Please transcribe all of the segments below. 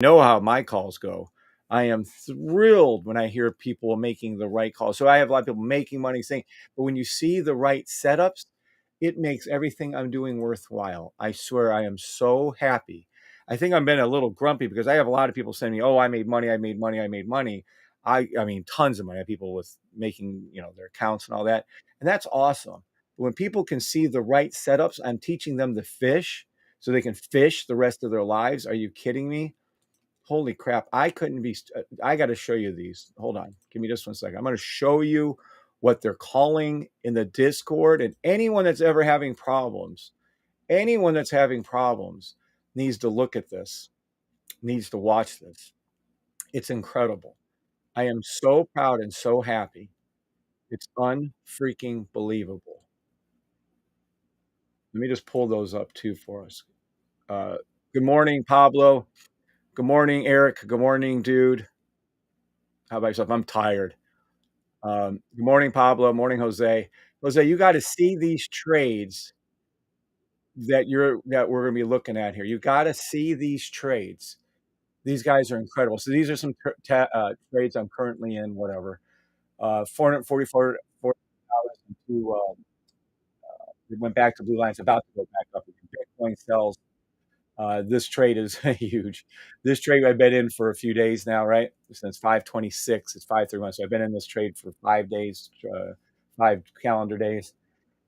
Know how my calls go. I am thrilled when I hear people making the right call. So I have a lot of people making money saying, but when you see the right setups, it makes everything I'm doing worthwhile. I swear I am so happy. I think I'm been a little grumpy because I have a lot of people saying me, "Oh, I made money, I made money, I made money." I mean tons of money. I have people with making, their accounts and all that. And that's awesome. When people can see the right setups, I'm teaching them to fish so they can fish the rest of their lives. Are you kidding me? Holy crap, I couldn't be I gotta show you these. Hold on. Give me just 1 second. I'm gonna show you what they're calling in the Discord, and anyone that's having problems needs to look at this, needs to watch this. It's incredible. I am so proud and so happy. It's unfreaking believable. Let me just pull those up too for us. Uh, Good morning, Pablo. Good morning, Eric. Good morning, dude. How about yourself? I'm tired. Good morning, Pablo. Morning, Jose. Jose, you got to see these trades that we're going to be looking at here. You got to see these trades. These guys are incredible. So these are some trades I'm currently in. Whatever, 444 dollars into. It went back to blue line. It's about to go back up. Bitcoin sells. This trade is huge. This trade I've been in for a few days now, right? Since 526, it's 531. So I've been in this trade for 5 days, 5 calendar days,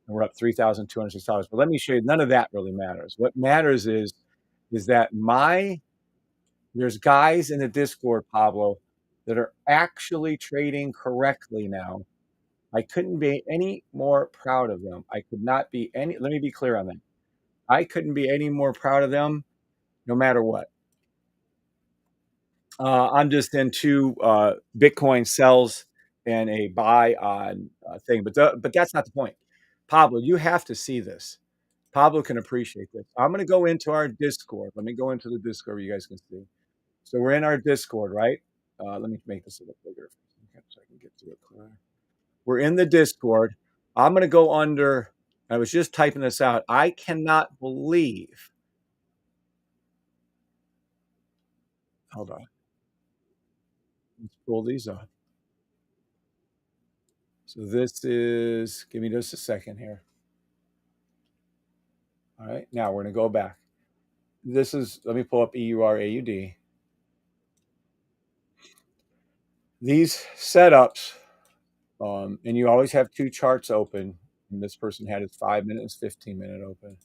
and we're up $3,206. But let me show you, none of that really matters. What matters is that there's guys in the Discord, Pablo, that are actually trading correctly now. I couldn't be any more proud of them. I could not be any, let me be clear on that. I couldn't be any more proud of them no matter what. I'm just into Bitcoin sells and a buy on thing, but that's not the point. Pablo, you have to see this. Pablo can appreciate this. I'm going to go into our Discord. Let me go into the Discord where you guys can see. So we're in our Discord, right? Let me make this a little bigger so I can get to it clear. We're in the Discord. I'm going to go under. I was just typing this out. I cannot believe. Hold on. Let's pull these up. So this is, give me just a second here. All right, now we're going to go back. This is, let me pull up EURAUD. These setups, and you always have two charts open. And this person had his 5 minute and 15-minute open.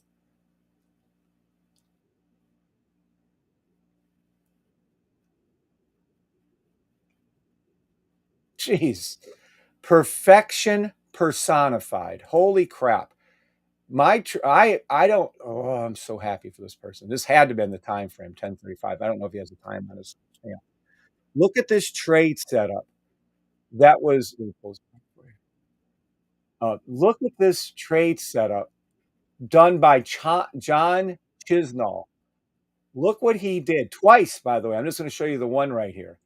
Jeez, perfection personified. Holy crap. I don't, oh, I'm so happy for this person. This had to have been the time frame, 10:35. I don't know if he has a time on his. Yeah. Look at this trade setup. That was, look at this trade setup done by Jon Chisnall. Look what he did twice, by the way. I'm just going to show you the one right here.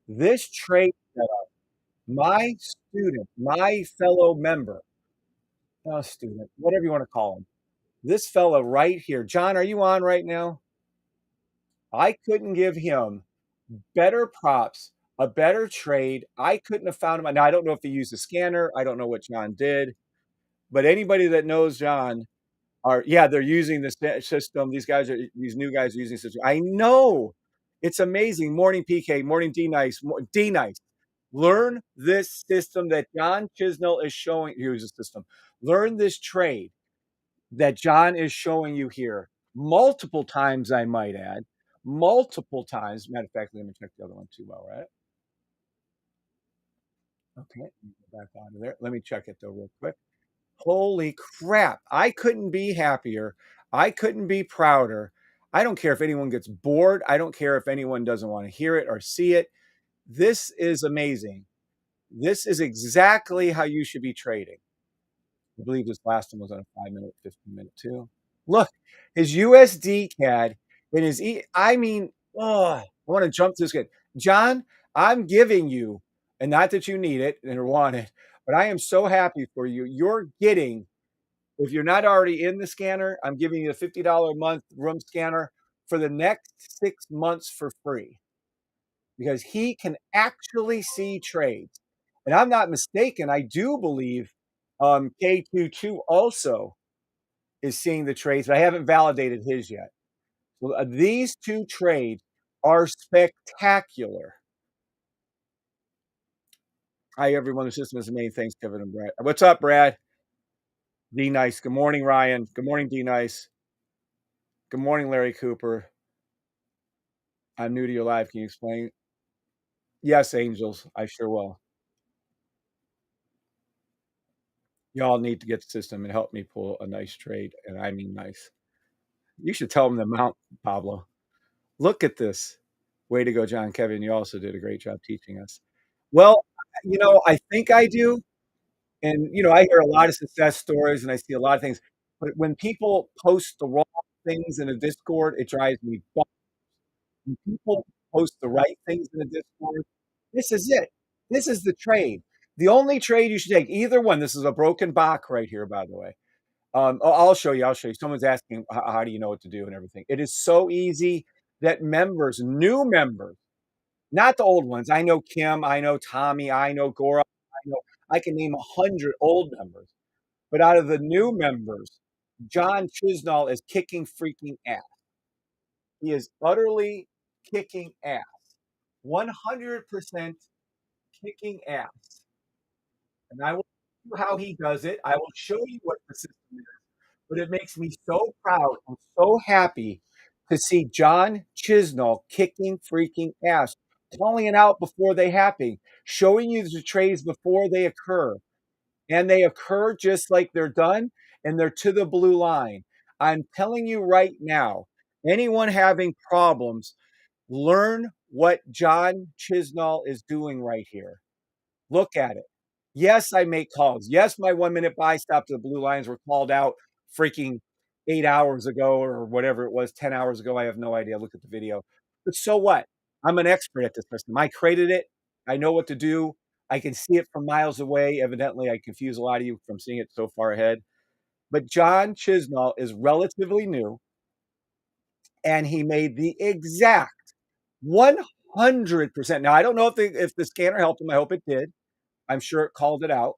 This trade setup, my student, my fellow member, student, whatever you want to call him, this fellow right here. John, are you on right now? I couldn't give him better props, a better trade. I couldn't have found him. Now, I don't know if he used a scanner. I don't know what John did, but anybody that knows John are, yeah, they're using this system. These new guys are using system. I know. It's amazing. Morning PK, morning D nice, D nice. Learn this system that Jon Chisnell is showing. Use the system. Learn this trade that John is showing you here multiple times, I might add, multiple times. Matter of fact, let me check the other one too while we're at it. Okay, go back onto there. Let me check it though real quick. Holy crap. I couldn't be happier. I couldn't be prouder. I don't care if anyone gets bored. I don't care if anyone doesn't want to hear it or see it. This is amazing. This is exactly how you should be trading. I believe this last one was on a 5 minute, 15-minute too. Look, his USD CAD and his I mean, oh, I want to jump to this kid. John, I'm giving you, and not that you need it and want it, but I am so happy for you. You're getting, if you're not already in the scanner, I'm giving you a $50 a month room scanner for the next 6 months for free because he can actually see trades. And I'm not mistaken, I do believe, K22 also is seeing the trades, but I haven't validated his yet. Well, these 2 trades are spectacular. Hi, everyone. The system is the main. Thanks, Kevin and Brad. What's up, Brad? D Nice. Good morning, Ryan. Good morning, D Nice. Good morning, Larry Cooper. I'm new to your live. Can you explain? Yes, Angels. I sure will. Y'all need to get the system and help me pull a nice trade, and I mean nice. You should tell them the amount, Pablo. Look at this. Way to go, John. Kevin, you also did a great job teaching us. Well, I think I do. And, I hear a lot of success stories and I see a lot of things. But when people post the wrong things in a Discord, it drives me bonkers. When people post the right things in a Discord, this is it. This is the trade. The only trade you should take, either one. This is a broken box right here, by the way. I'll show you. I'll show you. Someone's asking, how do you know what to do and everything? It is so easy that new members, not the old ones. I know Kim, I know Tommy, I know Gora, I can name 100 old members. But out of the new members, Jon Chisnall is kicking freaking ass. He is utterly kicking ass. 100% kicking ass. And I will show you how he does it. I will show you what the system is. But it makes me so proud and so happy to see Jon Chisnall kicking freaking ass, calling it out before they happen, showing you the trades before they occur. And they occur just like they're done, and they're to the blue line. I'm telling you right now, anyone having problems, learn what Jon Chisnall is doing right here. Look at it. Yes, I make calls. Yes, my 1-minute buy stop to the blue lines were called out freaking 8 hours ago or whatever it was, 10 hours ago. I have no idea. Look at the video. But so what? I'm an expert at this system. I created it. I know what to do. I can see it from miles away. Evidently, I confuse a lot of you from seeing it so far ahead. But Jon Chisnall is relatively new, and he made the exact 100%. Now, I don't know if the scanner helped him. I hope it did. I'm sure it called it out.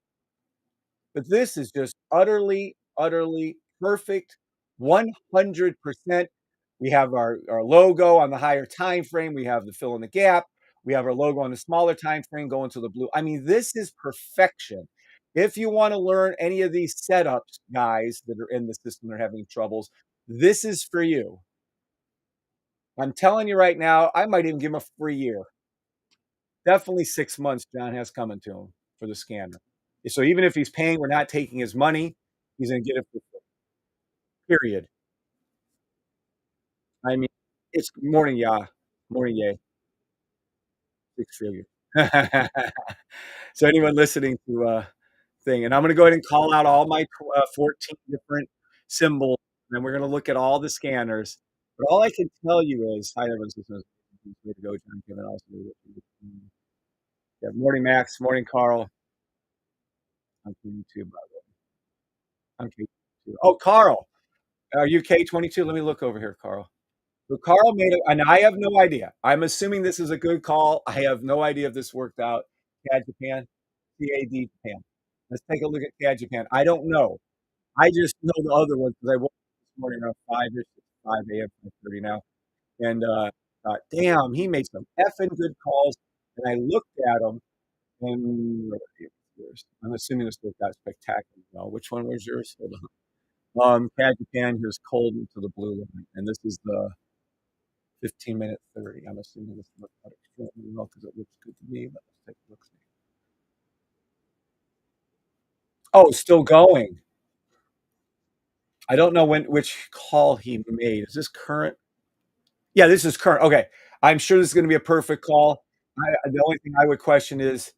But this is just utterly, utterly perfect. 100%. We have our logo on the higher time frame. We have the fill in the gap. We have our logo on the smaller time frame going to the blue. I mean, this is perfection. If you want to learn any of these setups, guys that are in the system that are having troubles, this is for you. I'm telling you right now, I might even give him a free year. Definitely 6 months John has coming to him for the scanner. So even if he's paying, we're not taking his money. He's going to get it for free, period. I mean, it's morning, yeah. Morning, yay. 6 figure. So anyone listening to thing, and I'm going to go ahead and call out all my 14 different symbols, and we're going to look at all the scanners. But all I can tell you is, hi, everyone's listening. Way to go, John. Kevin, also. Yeah, morning, Max. Morning, Carl. I'm K22, by the way. I'm K22. Oh, Carl. Are you K22? Let me look over here, Carl. So Carl made it, and I have no idea. I'm assuming this is a good call. I have no idea if this worked out. CAD Japan, CAD Japan. Let's take a look at CAD Japan. I don't know. I just know the other ones because I woke up this morning around 5 a.m., 5:30 now. And thought, damn, he made some effing good calls. And I looked at them, and I'm assuming this worked out spectacular. No, which one was yours? Hold on. CAD Japan, here's cold into the blue line. And this is the 15-minute 30. I'm assuming this worked out extremely well because it looks good to me. But let's take a look. Oh, still going. I don't know which call he made. Is this current? Yeah, this is current. Okay. I'm sure this is going to be a perfect call. The only thing I would question is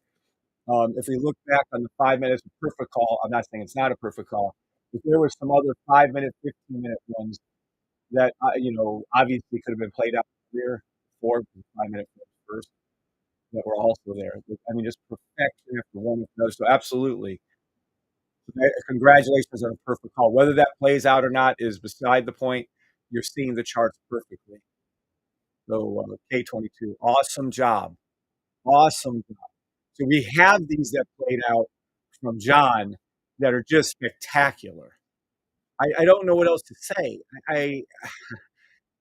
if we look back on the 5 minutes of perfect call, I'm not saying it's not a perfect call. If there were some other 5-minute, 15-minute ones that, obviously could have been played out earlier, 5-minute first, that were also there. I mean, just perfection after one of those. So absolutely. Congratulations on a perfect call. Whether that plays out or not is beside the point. You're seeing the charts perfectly. So, K22, awesome job. Awesome job. So we have these that played out from John that are just spectacular. I don't know what else to say. I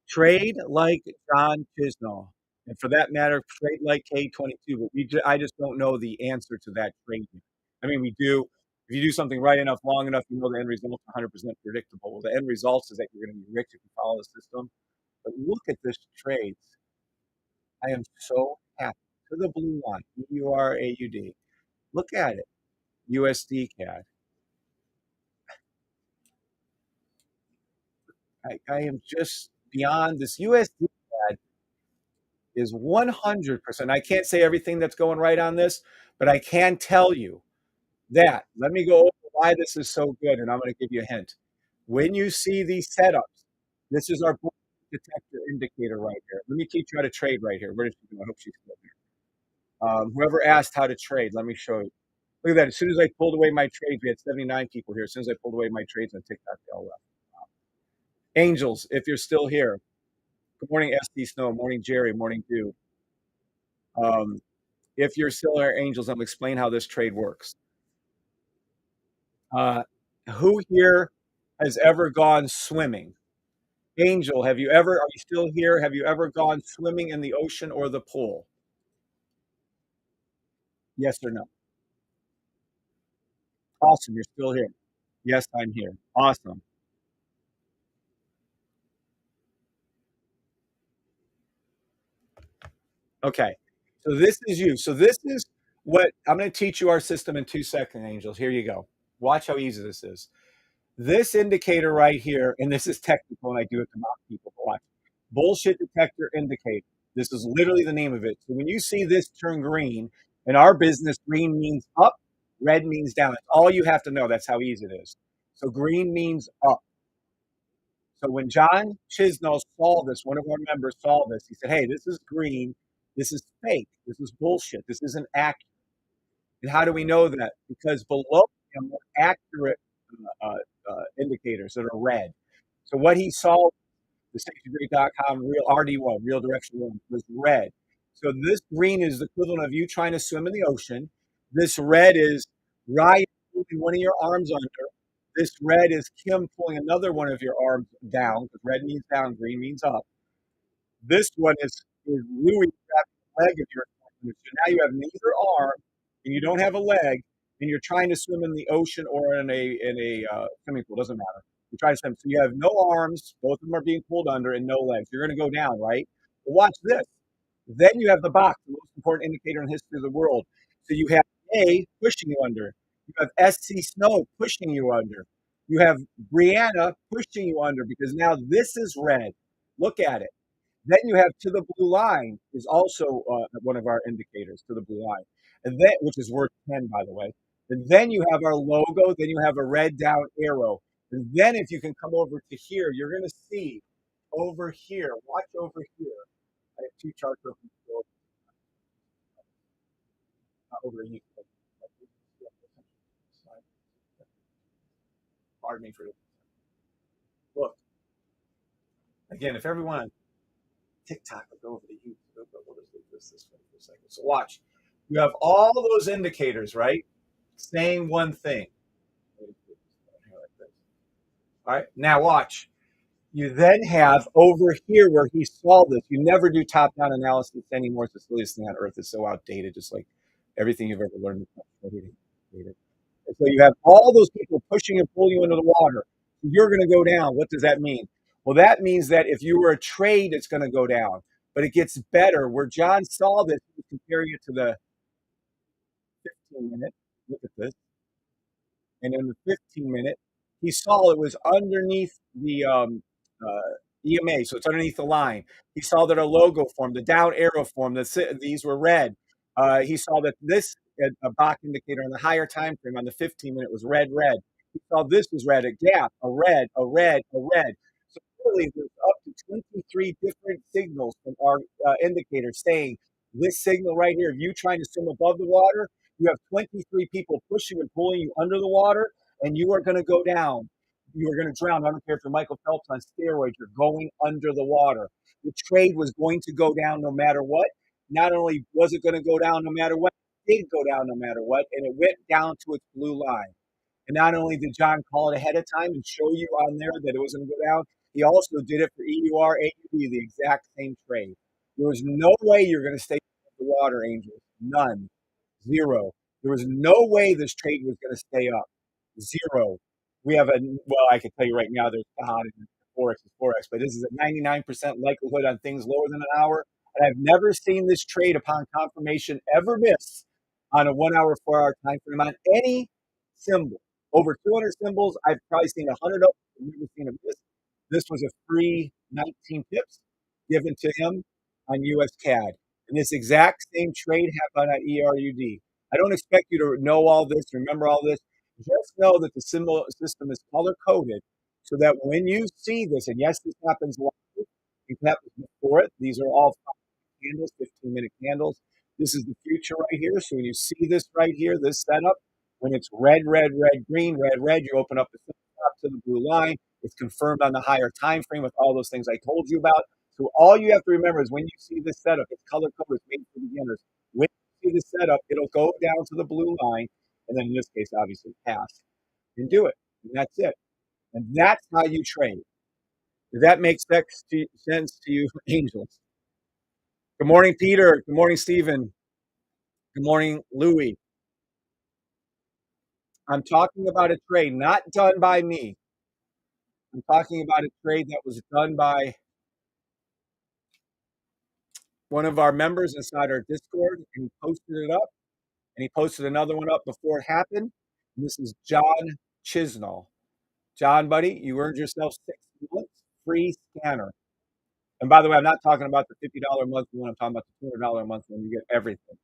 trade like John Chisnall, and for that matter, trade like K22, but I just don't know the answer to that trade. I mean, we do. If you do something right enough, long enough, you know the end result's 100% predictable. Well, the end result is that you're gonna be rich if you follow the system. But look at this trade. I am so happy. To the blue line, EURAUD. Look at it. USD CAD. I am just beyond this. USD CAD is 100%. I can't say everything that's going right on this, but I can tell you that. Let me go over why this is so good, and I'm going to give you a hint. When you see these setups, this is our detector indicator right here. Let me teach you how to trade right here. Where did she go? I hope she's still here. Whoever asked how to trade, let me show you. Look at that. As soon as I pulled away my trades, we had 79 people here. As soon as I pulled away my trades on TikTok, they all left. Angels, if you're still here, good morning, SD Snow. Morning, Jerry. Morning, Dew. If you're still here, Angels, I'm going to explain how this trade works. Who here has ever gone swimming? Angel, are you still here? Have you ever gone swimming in the ocean or the pool? Yes or no? Awesome. You're still here. Yes, I'm here. Awesome. Okay. So this is you. So this is what I'm going to teach you our system in 2 seconds, Angels. Here you go. Watch how easy this is. This indicator right here, and this is technical, and I do it to mock people, but watch. Bullshit detector indicator. This is literally the name of it. So when you see this turn green, in our business, green means up, red means down. That's all you have to know. That's how easy it is. So green means up. So when Jon Chisnall saw this, one of our members saw this, he said, hey, this is green. This is fake. This is bullshit. This isn't accurate. And how do we know that? Because below him were accurate indicators that are red. So what he saw, the 60degree.com real RD1, real direction one, was red. So this green is the equivalent of you trying to swim in the ocean. This red is Ryan pulling one of your arms under. This red is Kim pulling another one of your arms down, because red means down, green means up. This one is Louis grabbing the leg of your arm. So now you have neither arm, and you don't have a leg, and you're trying to swim in the ocean or in a swimming pool. Doesn't matter. You're trying to swim. So you have no arms. Both of them are being pulled under, and no legs. You're going to go down, right? Well, watch this. Then you have the box, the most important indicator in the history of the world. So you have A pushing you under. You have SC Snow pushing you under. You have Brianna pushing you under because now this is red. Look at it. Then you have to the blue line is also one of our indicators to the blue line, and then which is worth 10 by the way. And then you have our logo. Then you have a red down arrow. And then if you can come over to here, you're going to see over here. Watch over here. I have two charts open over here. Pardon me for this. Look again. If everyone on TikTok would go over to YouTube, but we'll just leave this way for a second. So watch. You have all those indicators, right? Saying one thing. All right. Now watch. You then have over here where he saw this. You never do top-down analysis anymore. It's the silliest thing on earth. It's so outdated, just like everything you've ever learned. And so you have all those people pushing and pulling you into the water. You're going to go down. What does that mean? Well, that means that if you were a trade, it's going to go down. But it gets better. Where John saw this, he was comparing it to the 15-minute. Look at this. And in the 15-minute, he saw it was underneath the EMA, so it's underneath the line. He saw that a logo formed, the down arrow formed. These were red. He saw that this a Bach indicator on the higher time frame on the 15-minute was red, red. He saw this was red, a gap, a red, a red, a red. So clearly, there's up to 23 different signals from our indicator saying this signal right here. If you trying to swim above the water, you have 23 people pushing and pulling you under the water, and you are going to go down. you were gonna drown. I don't care if you're Michael Phelps on steroids, you're going under the water. The trade was going to go down no matter what. Not only was it gonna go down no matter what, it did go down no matter what, and it went down to its blue line. And not only did Jon call it ahead of time and show you on there that it was gonna go down, he also did it for EUR, AUD, the exact same trade. There was no way you're gonna stay above the water, Angels. None. Zero. There was no way this trade was gonna stay up. Zero. We have a well, I can tell you right now, there's God and Forex is Forex, but this is a 99% likelihood on things lower than an hour. And I've never seen this trade upon confirmation ever miss on a 1 hour, 4 hour time frame on any symbol. Over 200 symbols, I've probably seen 100 of them. I've never seen a miss. This was a free 19 pips given to him on US CAD. And this exact same trade happened on ERUD. I don't expect you to know all this, remember all this. Just know that the symbol system is color coded so that when you see this, and yes, this happens live, it happens before it. These are all candles, 15-minute candles. This is the future right here. So when you see this right here, this setup, when it's red, red, red, green, red, red, you open up the top to the blue line. It's confirmed on the higher time frame with all those things I told you about. So all you have to remember is when you see this setup, it's color coded, it's made for beginners. When you see the setup, it'll go down to the blue line, and then in this case, obviously, pass and do it. And that's it. And that's how you trade. Does that make sense to you, angels? Good morning, Peter. Good morning, Stephen. Good morning, Louie. I'm talking about a trade not done by me. I'm talking about a trade that was done by one of our members inside our Discord, and he posted it up, and he posted another one up before it happened. And this is Jon Chisnall. Jon, buddy, you earned yourself 6 months free scanner. And by the way, I'm not talking about the $50 a month one. I'm talking about the $200 a month one. You get everything.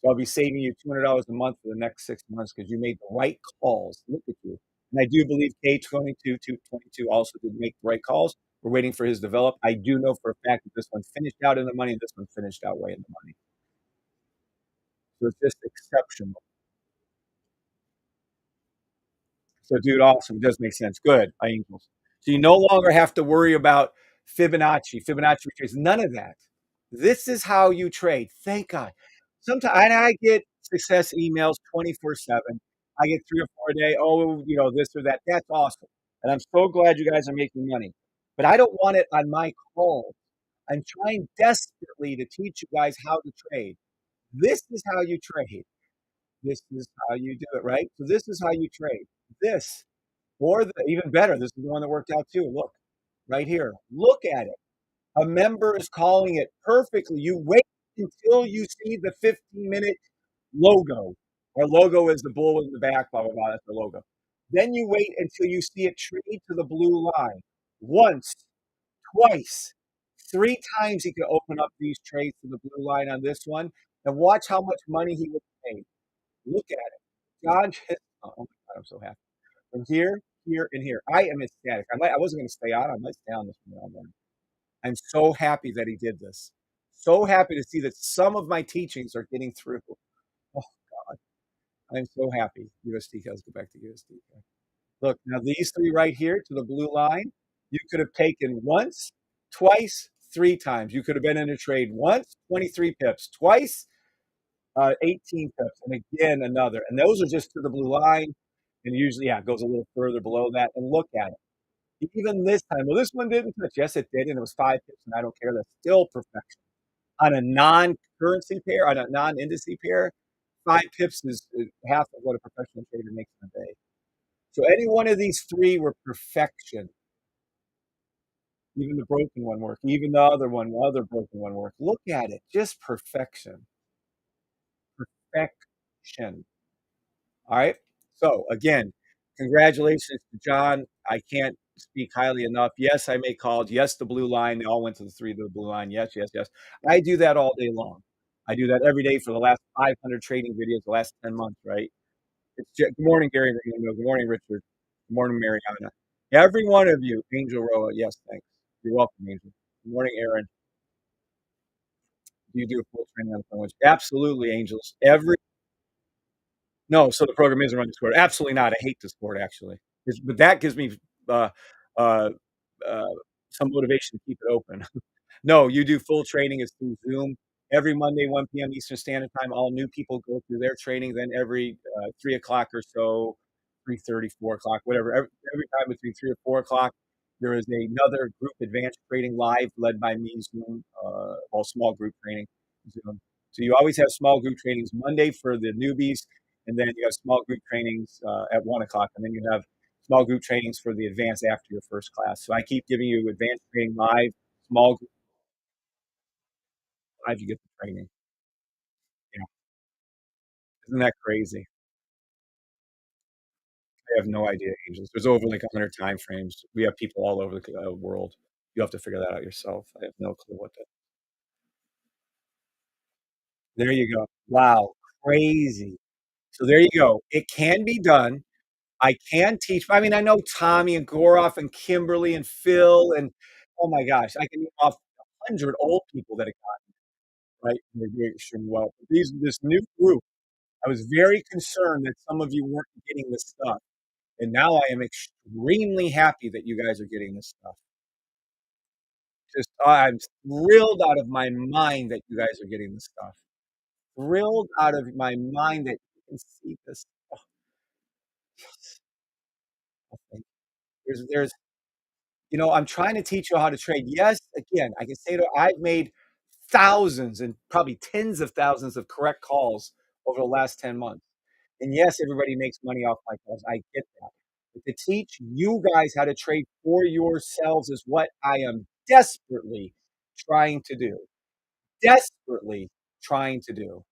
So I'll be saving you $200 a month for the next 6 months because you made the right calls. Look at you. And I do believe K22 also did make the right calls. We're waiting for his develop. I do know for a fact that this one finished out in the money and this one finished out way in the money. So it's just exceptional. So, dude, awesome. It does make sense. Good, angels. So you no longer have to worry about Fibonacci retrace. None of that. This is how you trade. Thank God. Sometimes I get success emails 24/7. I get 3 or 4 a day. Oh, this or that. That's awesome. And I'm so glad you guys are making money. But I don't want it on my call. I'm trying desperately to teach you guys how to trade. This is how you trade. This is how you do it, right? So this is how you trade. This, or even better, this is the one that worked out too. Look, right here. Look at it. A member is calling it perfectly. You wait until you see the 15-minute logo. Our logo is the bull in the back, blah, blah, blah. That's the logo. Then you wait until you see it trade to the blue line. Once, twice, 3 times he could open up these trades to the blue line on this one. And watch how much money he would pay. Look at it. Jon, oh my God, I'm so happy. From here, here, and here. I am ecstatic. I wasn't going to stay on. I might stay on this one all morning. I'm so happy that he did this. So happy to see that some of my teachings are getting through. Oh God, I'm so happy. USD, let's go back to USD. Look, now these 3 right here to the blue line, you could have taken once, twice, 3 times. You could have been in a trade once, 23 pips, twice, 18 pips, and again another. And those are just to the blue line. And usually, yeah, it goes a little further below that. And look at it. Even this time, well, this one didn't touch. Yes, it did, and it was 5 pips, and I don't care. That's still perfection. On a non-currency pair, on a non-indice pair, 5 pips is half of what a professional trader makes in a day. So any one of these 3 were perfection. Even the broken one worked. Even the other broken one worked. Look at it. Just perfection. Perfection. All right. So again, congratulations to Jon. I can't speak highly enough. Yes, I made calls. Yes, the blue line. They all went to the 3 to the blue line. Yes, yes, yes. I do that all day long. I do that every day for the last 500 trading videos, the last 10 months, right? Good morning, Gary. Good morning, Richard. Good morning, Mariana. Every one of you, Angel Roa. Yes, thanks. You're welcome, Angel. Good morning, Aaron. Do you do a full training on the phone? Absolutely, Angels. No, so the program isn't run Discord. Absolutely not. I hate Discord, actually. But that gives me, uh, uh, uh, some motivation to keep it open. No, you do full training, it's through Zoom. Every Monday, 1 PM Eastern Standard Time, all new people go through their training, then every, 3 o'clock or so, 3:30, 4 o'clock, whatever, every time between 3 or 4 o'clock, there is another group advanced trading live led by me, Zoom, all small group training, Zoom. So you always have small group trainings Monday for the newbies, and then you have small group trainings, at 1 o'clock, and then you have small group trainings for the advanced after your first class. So I keep giving you advanced training live, small group live, you get the training. Yeah, isn't that crazy? I have no idea, Angels. There's over like 100 time frames. We have people all over the world. You have to figure that out yourself. I have no clue what that. There you go. Wow, crazy. So there you go. It can be done. I can teach. I mean, I know Tommy and Goroff and Kimberly and Phil and oh my gosh, I can name off 100 old people that have gotten right. They're doing extremely well. This new group, I was very concerned that some of you weren't getting this stuff. And now I am extremely happy that you guys are getting this stuff. Just I'm thrilled out of my mind that you guys are getting this stuff. Thrilled out of my mind that you can see this. Oh, yes. Oh, thank you. I'm trying to teach you how to trade. Yes, again, I can say that I've made thousands and probably tens of thousands of correct calls over the last 10 months. And yes, everybody makes money off my calls. I get that. But to teach you guys how to trade for yourselves is what I am desperately trying to do. Desperately trying to do.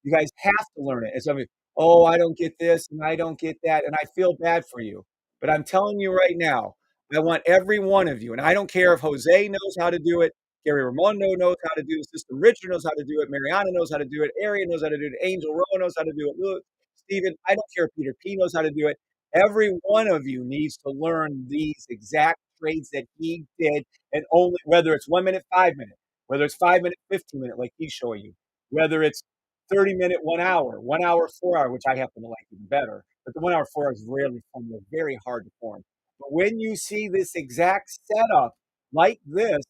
You guys have to learn it. And some of you, "Oh, I don't get this and I don't get that," and I feel bad for you. But I'm telling you right now, I want every one of you, and I don't care if Jose knows how to do it, Gary Raimondo knows how to do the system, Richard knows how to do it, Mariana knows how to do it, Arian knows how to do it, Angel Roa knows how to do it, Louis, Steven, I don't care if Peter P knows how to do it. Every one of you needs to learn these exact trades that he did, and only whether it's 1 minute, 5 minute, whether it's 5 minute, 15 minute like he's showing you, whether it's 30 minute, 1 hour, 1 hour, 4 hour, which I happen to like even better. But the 1 hour, 4 hour is rarely formed. They're very hard to form. But when you see this exact setup like this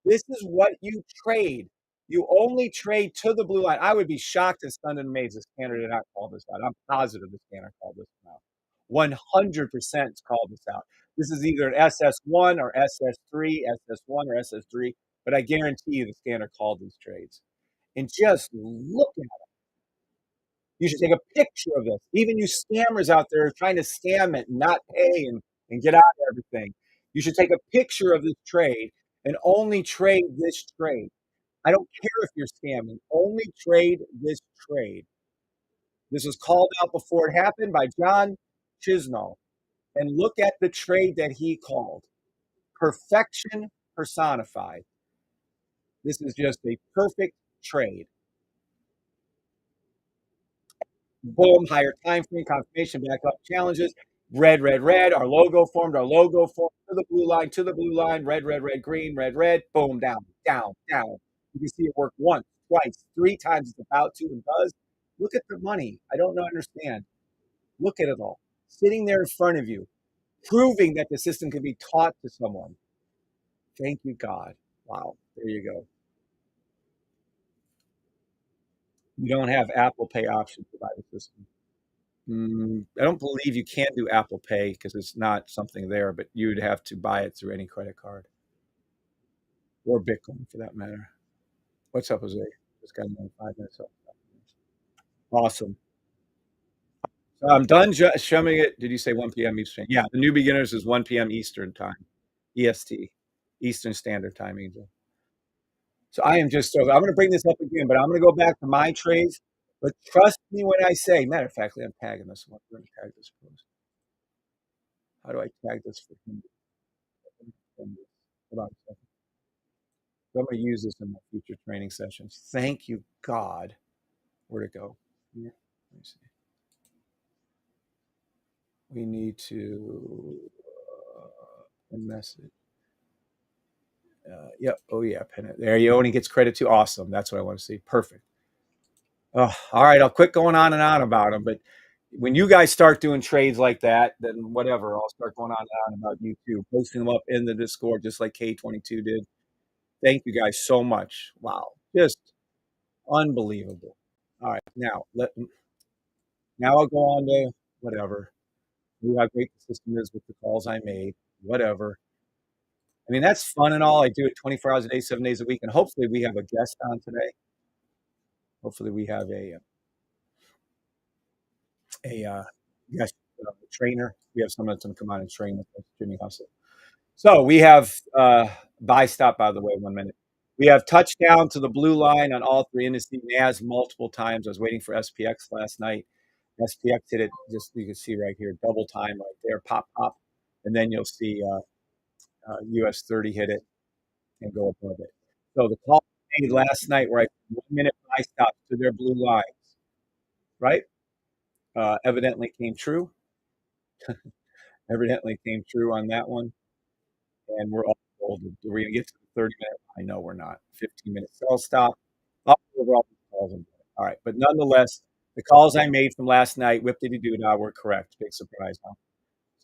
is what you trade. You only trade to the blue line. I would be shocked and stunned and amazed if Scanner did not call this out. I'm positive the Scanner called this out. 100% called this out. This is either an SS1 or SS3, SS1 or SS3, but I guarantee you the Scanner called these trades. And just look at it. You should take a picture of this. Even you scammers out there trying to scam it and not pay and get out of everything. You should take a picture of this trade and only trade this trade. I don't care if you're scamming. Only trade this trade. This was called out before it happened by Jon Chisnall. And look at the trade that he called. Perfection personified. This is just a perfect trade. Boom, higher time frame, confirmation, back up challenges. Red, red, red. Our logo formed to the blue line, red, red, red, green, red, red. Boom, down, down, down. You can see it work once, twice, 3 times. It's about to and does. Look at the money. I don't understand. Look at it all sitting there in front of you, proving that the system can be taught to someone. Thank you, God. Wow. There you go. You don't have Apple Pay options to buy the system. I don't believe you can do Apple Pay because it's not something there, but you'd have to buy it through any credit card or Bitcoin for that matter. What's up, Jose? Just got another 5 minutes up. Awesome. So I'm done showing it. Did you say 1 p.m. Eastern? Yeah, the new beginners is 1 p.m. Eastern time, EST, Eastern Standard Time, Angel. So I am just so I'm going to bring this up again, but I'm going to go back to my trades. But trust me when I say, matter of fact, I'm tagging this one. I'm going to tag this post. How do I tag this for him? Hold on a second. I'm going to use this in my future training sessions. Thank you, God. Where'd it go? Let me see. We need to message. Yep. Oh yeah, pin it. There you go. And he gets credit too. Awesome. That's what I want to see. Perfect. Oh, all right. I'll quit going on and on about him, but when you guys start doing trades like that, then whatever, I'll start going on and on about you too, posting them up in the Discord just like K22 did. Thank you guys so much. Wow, just unbelievable. All right, now I'll go on to whatever. See how great the system is with the calls I made. Whatever. I mean, that's fun and all. I do it 24 hours a day, 7 days a week, and hopefully we have a guest on today. Hopefully we have a guest trainer. We have someone that's going to come on and train with us, Jimmy Hustle. So we have buy stop, by the way, 1 minute. We have touchdown to the blue line on all three indices. NAS multiple times. I was waiting for SPX last night. SPX hit it, just you can see right here, double time right there, pop, pop. And then you'll see US 30 hit it and go above it. So the call made last night, right? 1 minute buy stop to their blue lines, right? Evidently came true. Evidently came true on that one. And we're all told, are we going to get to the 30-minute? I know we're not. 15-minute sell stop. Overall calls. All right. But nonetheless, the calls I made from last night, whip diddy doo dah, were correct. Big surprise, huh?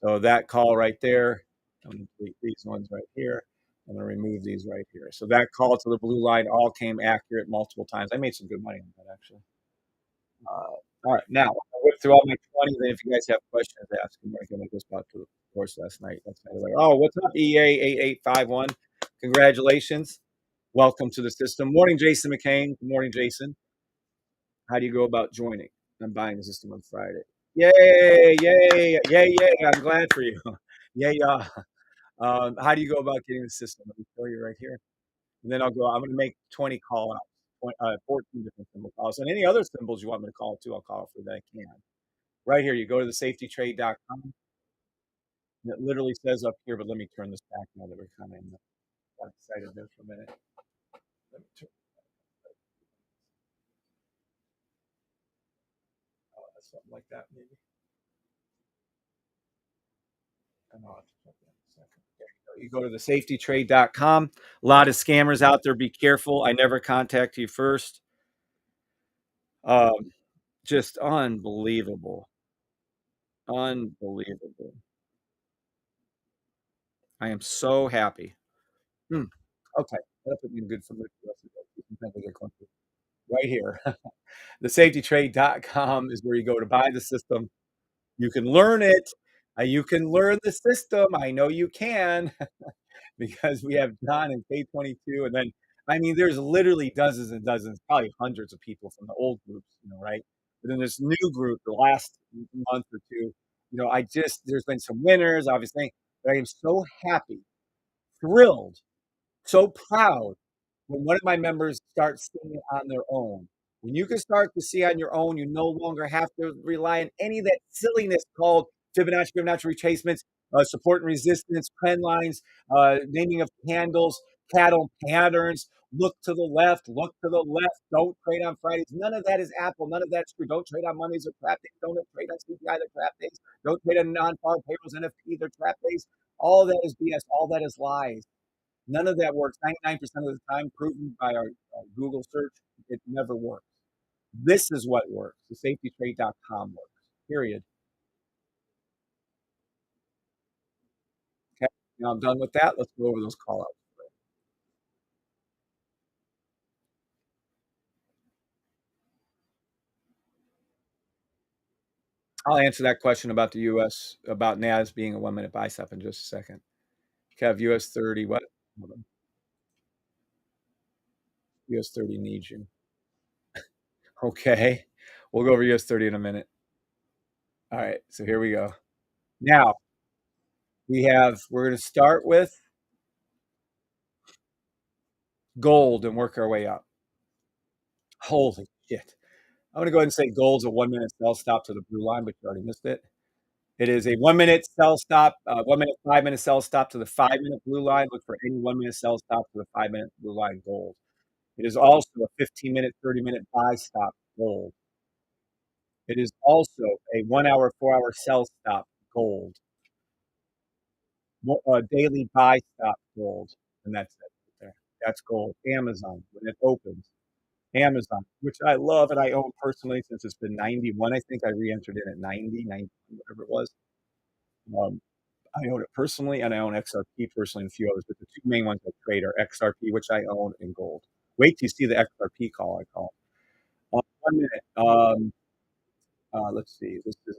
So that call right there, I'm going to delete these ones right here. I'm going to remove these right here. So that call to the blue line all came accurate multiple times. I made some good money on that, actually. All right, now I went through all my 20s, and if you guys have questions, ask them. Like I just about to the course last night. That's kind of like, oh, what's up, EA8851? Congratulations. Welcome to the system. Morning, Jason McCain. Good morning, Jason. How do you go about joining? I'm buying the system on Friday. Yay, yay, yay, yay. I'm glad for you. Yay, how do you go about getting the system? Let me show you right here. And then I'm going to make 20 call outs, 14 different symbol calls. And any other symbols you want me to call too, I'll call for that I can. Right here, you go to the safetytrade.com. And it literally says up here, but let me turn this back now that we're kind of got excited there for a minute. Let me turn something like that, maybe. And I'll have to check that in a second. There you go. You go to the safetytrade.com. A lot of scammers out there. Be careful. I never contact you first. Just unbelievable. Unbelievable. I am so happy. Okay. That'll put me in good for mood for the rest of the day. Sometimes I get clumsy. Right here. The safetytrade.com is where you go to buy the system. You can learn it. You can learn the system. I know you can because we have Jon and K22. And then, I mean, there's literally dozens and dozens, probably hundreds of people from the old groups, right? But then this new group, the last month or two, there's been some winners, obviously, but I am so happy, thrilled, so proud when one of my members starts seeing it on their own. When you can start to see on your own, you no longer have to rely on any of that silliness called Fibonacci retracements, support and resistance, trend lines, naming of candles, cattle patterns. Look to the left, look to the left. Don't trade on Fridays. None of that is Apple. None of that's true. Don't trade on Mondays or trap days. Don't trade on CPI. They're trap days. Don't trade on non-farm payrolls, NFT. They're trap days. All that is BS. All that is lies. None of that works. 99% of the time, proven by our Google search, it never works. This is what works. The safetytrade.com works. Period. Okay. Now I'm done with that. Let's go over those call outs. I'll answer that question about the US, about NAS being a 1 minute buy stop in just a second. Kev, US 30, what? US 30 needs you. Okay. We'll go over US 30 in a minute. All right. So here we go. Now, we're going to start with gold and work our way up. Holy shit. I'm going to go ahead and say gold's a 1 minute sell stop to the blue line, but you already missed it. It is a 1 minute sell stop, 1 minute, 5 minute sell stop to the 5 minute blue line. Look for any 1 minute sell stop to the 5 minute blue line gold. It is also a 15-minute, 30-minute buy stop gold. It is also a 1 hour, 4 hour sell stop gold. Daily buy stop gold. And that's it right there. That's gold. Amazon, when it opens, Amazon, which I love and I own personally since it's been 91, I think I re-entered in at 90, whatever it was. Um, I own it personally, and I own XRP personally and a few others, but the 2 main ones I trade are XRP, which I own, and gold. Wait till you see the XRP call I call. 1 minute, let's see, this is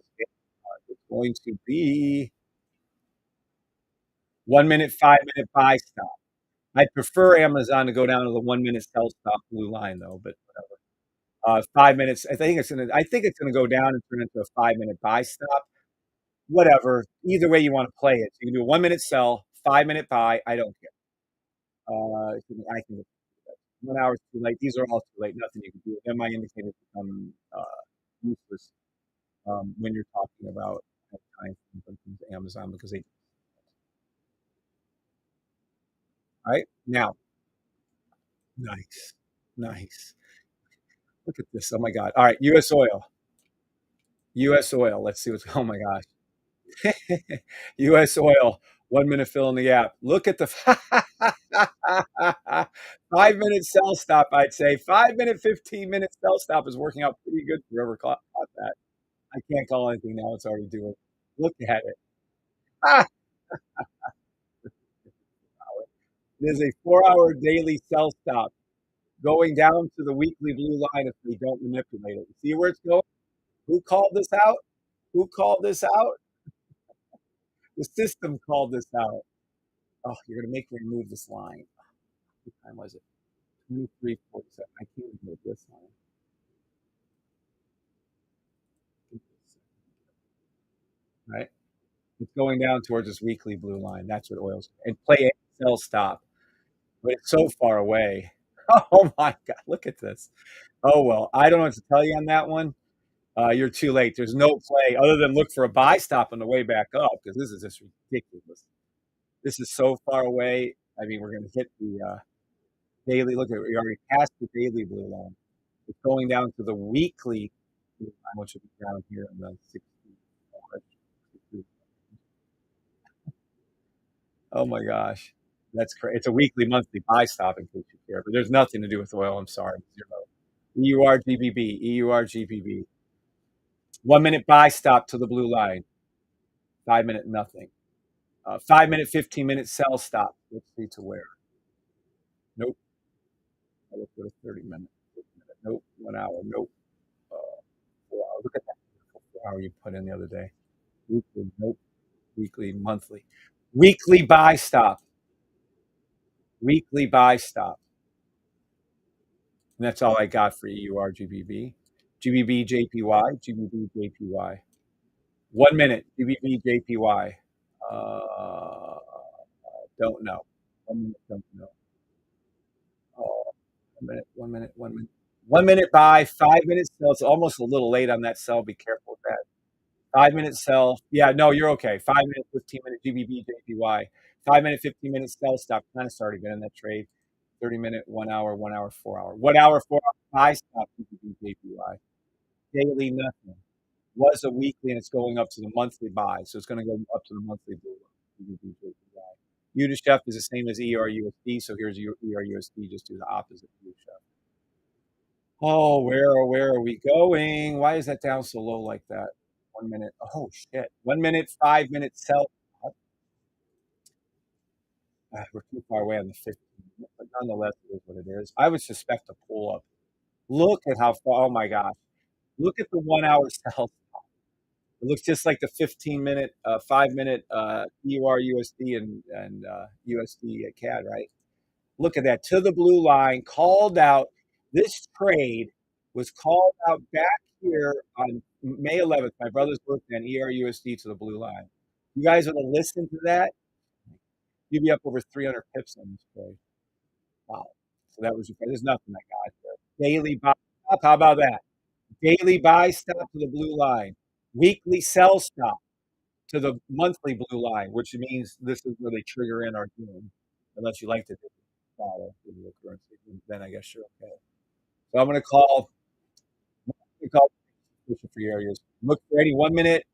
it's going to be 1 minute, 5-minute buy stop. I'd prefer Amazon to go down to the 1-minute sell stop blue line though, but whatever. 5 minutes, I think it's gonna go down and turn into a 5-minute buy stop. Whatever, either way you wanna play it. You can do a 1-minute sell, 5-minute buy, I don't care. I can 1 hour is too late. These are all too late, nothing you can do. Then my indicators become, useless, when you're talking about time frames on Amazon because they right? Now nice, nice. Look at this, oh my god. Alright, US oil. US oil, let's see what's oh my gosh. US oil, 1-minute fill in the gap. Look at the 5-minute sell stop, I'd say. 5-minute, 15-minute sell stop is working out pretty good for whoever caught that. I can't call anything now, it's already doing. Look at it. Ah, it is a 4-hour daily sell stop going down to the weekly blue line if we don't manipulate it. See where it's going? Who called this out? Who called this out? The system called this out. Oh, you're gonna make me remove this line. What time was it? 23:47. I can't remove this line. Right? It's going down towards this weekly blue line. That's what oil's and play a sell stop. But it's so far away. Oh my god, look at this. Oh well, I don't know what to tell you on that one. You're too late. There's no play other than look for a buy stop on the way back up because this is just ridiculous. This is so far away. I mean, we're going to hit the daily. Look at it. We already passed the daily blue line. It's going down to the weekly blue line, which will be down here in the 60. Oh my gosh. That's crazy. It's a weekly, monthly buy stop in case you care, but there's nothing to do with oil. I'm sorry. Zero. EURGBB, EURGBB. 1-minute buy stop to the blue line. 5-minute nothing. 5-minute, 15-minute sell stop. Let's see to where. Nope. I looked at a 30-minute. Nope. 1 hour. Nope. 4 hours. Look at that 4 hour you put in the other day. Weekly. Nope. Weekly, monthly. Weekly buy stop. Weekly buy stop. And that's all I got for EURGBB. GBB JPY. GBB JPY. 1 minute. GBB JPY. Uh, don't know. 1 minute. Don't know. Oh, 1 minute, 1 minute, 1 minute. 1 minute buy, 5 minutes sell. It's almost a little late on that sell. Be careful with that. 5-minute sell. Yeah, no, you're okay. 5-minute, 15-minute GBB, JPY. 5-minute, 15-minute sell stop. Kind of started getting that trade. 30-minute, 1 hour, 1 hour, 4 hour. 1 hour, 4 hour buy stop, GBB, JPY. Daily, nothing. Was a weekly, and it's going up to the monthly buy. So it's going to go up to the monthly blue. GBB, JPY. UDSHEF is the same as ERUSD, so here's ERUSD, just do the opposite of UDSHEF. Oh, where are we going? Why is that down so low like that? 1 minute. Oh shit. 1 minute, 5-minute sell. We're too far away on the 15, but nonetheless, it is what it is. I would suspect a pull up. Look at how far. Oh my gosh. Look at the 1 hour sell. It looks just like the 15-minute, 5-minute EUR USD and USD CAD, right? Look at that, to the blue line, called out. This trade was called out back here on May 11th, my brother's birthday, on ERUSD to the blue line. You guys would have listened to that, you'd be up over 300 pips on this trade. Wow. So that was there's nothing I got there. Daily buy stop, how about that? Daily buy stop to the blue line. Weekly sell stop to the monthly blue line, which means this is where they trigger in our doom, unless you like to do dollar digital currency, then I guess you're okay. So I'm going to call for your areas. Look for any 1 minute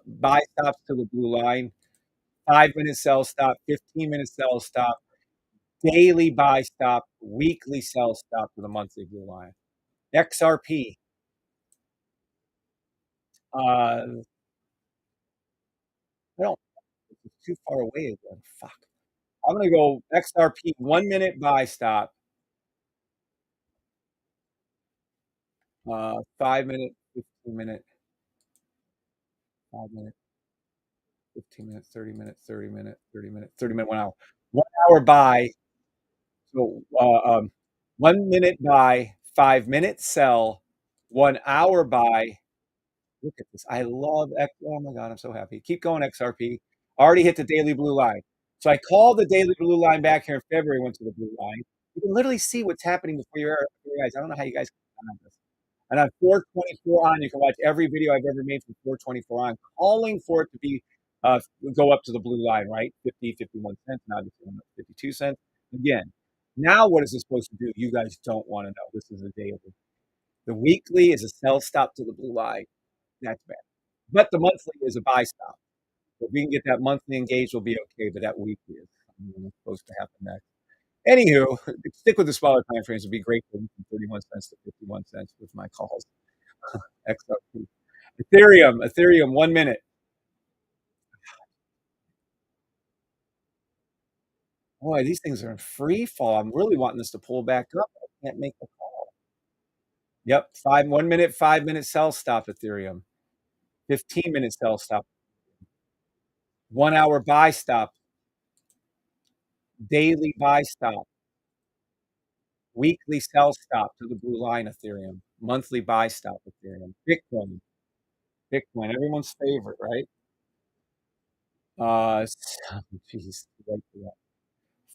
buy stops to the blue line, 5-minute sell stop, 15-minute sell stop. daily buy stop, weekly sell stop to the monthly blue line. XRP, I don't it's too far away again. Fuck. I'm gonna go XRP 1 minute buy stop, 5 minute, 15 minute, 5 minute, 15 minute, 30 minute, 30 minute, 30 minute, 30 minute, 1 hour. 1 hour buy. So 1 minute buy, 5 minute sell, 1 hour buy. Look at this. I love X. Oh my God, I'm so happy. Keep going, XRP. Already hit the daily blue line. So I called the daily blue line back here in February, went to the blue line. You can literally see what's happening before your eyes. I don't know how you guys can on this. And on 424 on, you can watch every video I've ever made from 424 on, calling for it to be go up to the blue line, right? 50, 51 cents. Now it's 52 cents. Again, now what is this supposed to do? You guys don't want to know. This is a daily. The weekly is a sell stop to the blue line. That's bad. But the monthly is a buy stop. If we can get that monthly engaged, we'll be okay. But that weekly is supposed to happen next. Anywho, stick with the smaller time frames. It'd be great for from 31 cents to 51 cents with my calls. XRP. Ethereum, 1 minute. Boy, these things are in free fall. I'm really wanting this to pull back up. I can't make the call. Yep, 1 minute, 5 minute sell stop Ethereum. 15 minute sell stop. 1 hour buy stop. Daily buy stop. Weekly sell stop to the blue line Ethereum. Monthly buy stop Ethereum. Bitcoin, everyone's favorite, right? Geez,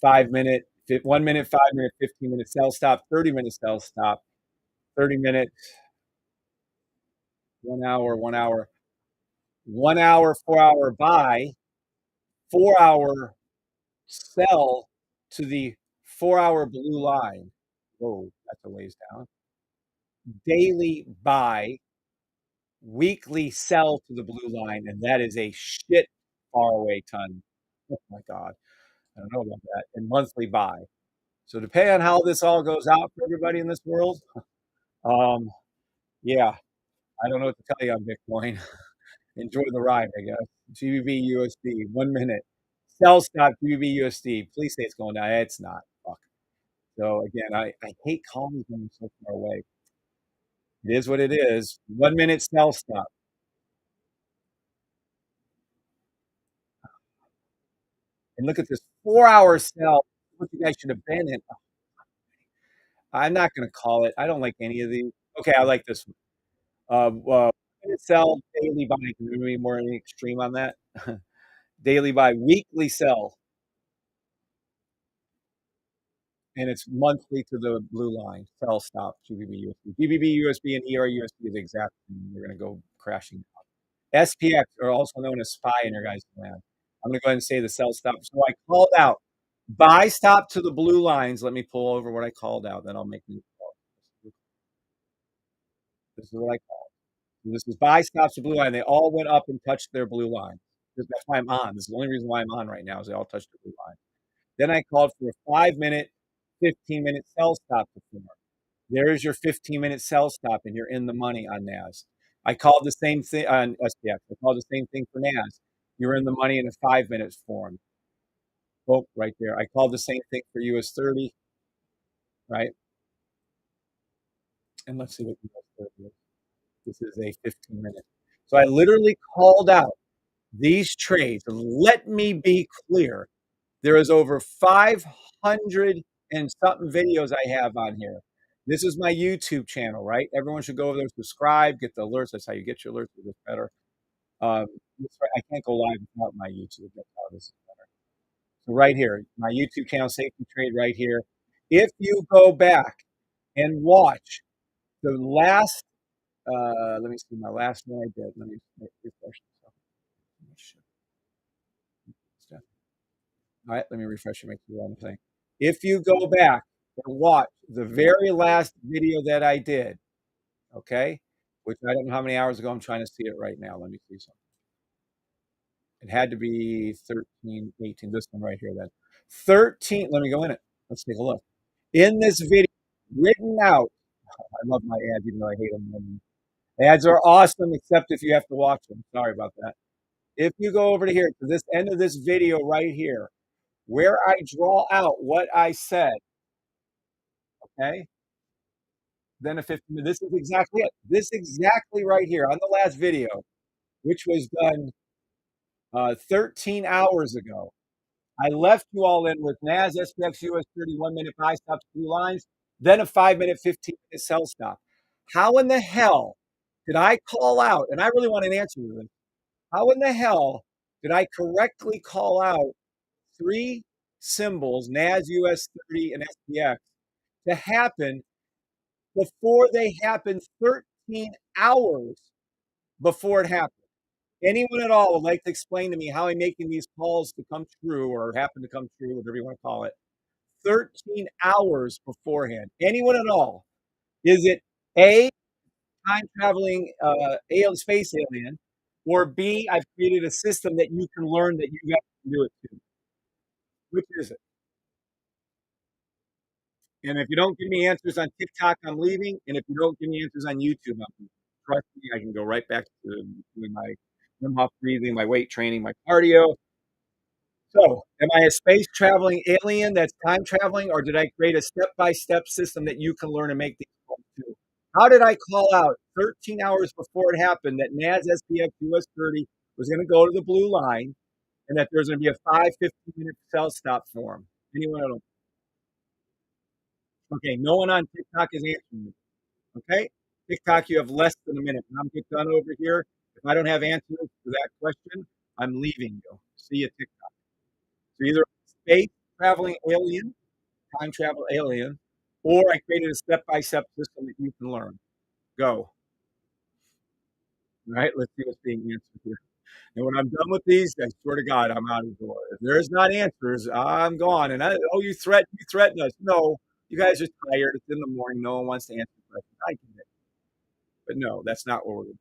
5 minute, 1 minute, 5 minute, 15 minute sell stop, 30 minute sell stop, 30 minute, 1 hour, 1 hour, 1 hour, 4 hour buy, 4 hour sell to the 4 hour blue line. Whoa, that's a ways down. Daily buy, weekly sell to the blue line, and that is a shit far away ton. Oh my God. I don't know about that. And monthly buy. So depending on how this all goes out for everybody in this world, um, yeah, I don't know what to tell you on Bitcoin. Enjoy the ride, I guess. GBP USD, 1 minute. Sell stop GBP USD. Please say it's going down. It's not. Fuck. So again, I hate calling them so far away. It is what it is. 1 minute sell stop. And look at this 4 hour sell. What you guys should have been in. I'm not going to call it. I don't like any of these. Okay, I like this one. Sell, daily buy. Can you be more extreme on that? Daily buy, weekly sell, and it's monthly to the blue line. Sell stop, GBP USD. GBP USD and ER USD is exact. You're going to go crashing. SPX, or also known as SPY in your guys' land. I'm going to go ahead and say the sell stop. So I called out buy stop to the blue lines. Let me pull over what I called out. Then I'll make new call. This is what I called. This is buy stops to blue line. They all went up and touched their blue line. That's why I'm on. This is the only reason why I'm on right now is they all touched the blue line. Then I called for a 5 minute, 15 minute sell stop to form. There's your 15 minute sell stop, and you're in the money on NAS. I called the same thing on SPX. I called the same thing for NAS. You're in the money in a 5 minute form. Oh, right there. I called the same thing for US 30, right? And let's see what US 30 is. This is a 15 minute. So I literally called out these trades. Let me be clear. There is over 500 and something videos I have on here. This is my YouTube channel, right? Everyone should go over there, subscribe, get the alerts. That's how you get your alerts. It gets better. I can't go live without my YouTube. That's how this is better. So right here, my YouTube channel, Safety Trade, right here. If you go back and watch the last, let me see, my last one I did. Let me refresh this. All right, let me refresh and make sure I'm saying. If you go back and watch the very last video that I did, okay, which I don't know how many hours ago, I'm trying to see it right now. Let me see something. It had to be 13, 18, this one right here then. 13, let me go in it. Let's take a look. In this video, written out, I love my ads, even though I hate them. Ads are awesome, except if you have to watch them. Sorry about that. If you go over to here, to this end of this video right here, where I draw out what I said, okay? Then a 15 minute, this is exactly it. This exactly right here on the last video, which was done 13 hours ago. I left you all in with NAS, SPX, US 31 minute buy stops, 2 lines, then a 5 minute, 15 minute sell stop. How in the hell did I call out? And I really want an answer to this. How in the hell did I correctly call out three symbols, NAS, US 30, and SPX, to happen before they happened 13 hours before it happened? Anyone at all would like to explain to me how I'm making these calls to come true or happen to come true, whatever you want to call it, 13 hours beforehand? Anyone at all? Is it A, time traveling space alien, or B, I've created a system that you can learn that you guys can do it too? Which is it? And if you don't give me answers on TikTok, I'm leaving. And if you don't give me answers on YouTube, I'm leaving. Trust me, I can go right back to doing my Wim Hof breathing, my weight training, my cardio. So, am I a space traveling alien that's time traveling, or did I create a step-by-step system that you can learn and make these calls too? How did I call out 13 hours before it happened that NAS SPX US 30 was going to go to the blue line and that there's going to be a 5 15 minute sell stop for them? Anyone else? Okay, no one on TikTok is answering me. Okay? TikTok, you have less than a minute. When I'm get done over here, if I don't have answers to that question, I'm leaving you. See you, TikTok. So either space traveling alien, time travel alien, or I created a step-by-step system that you can learn. Go. All right, let's see what's being answered here. And when I'm done with these, I swear to God, I'm out of the door. If there's not answers, I'm gone. And you threaten us. No, you guys are tired. It's in the morning. No one wants to answer questions. I get it. But no, that's not what we're going to do.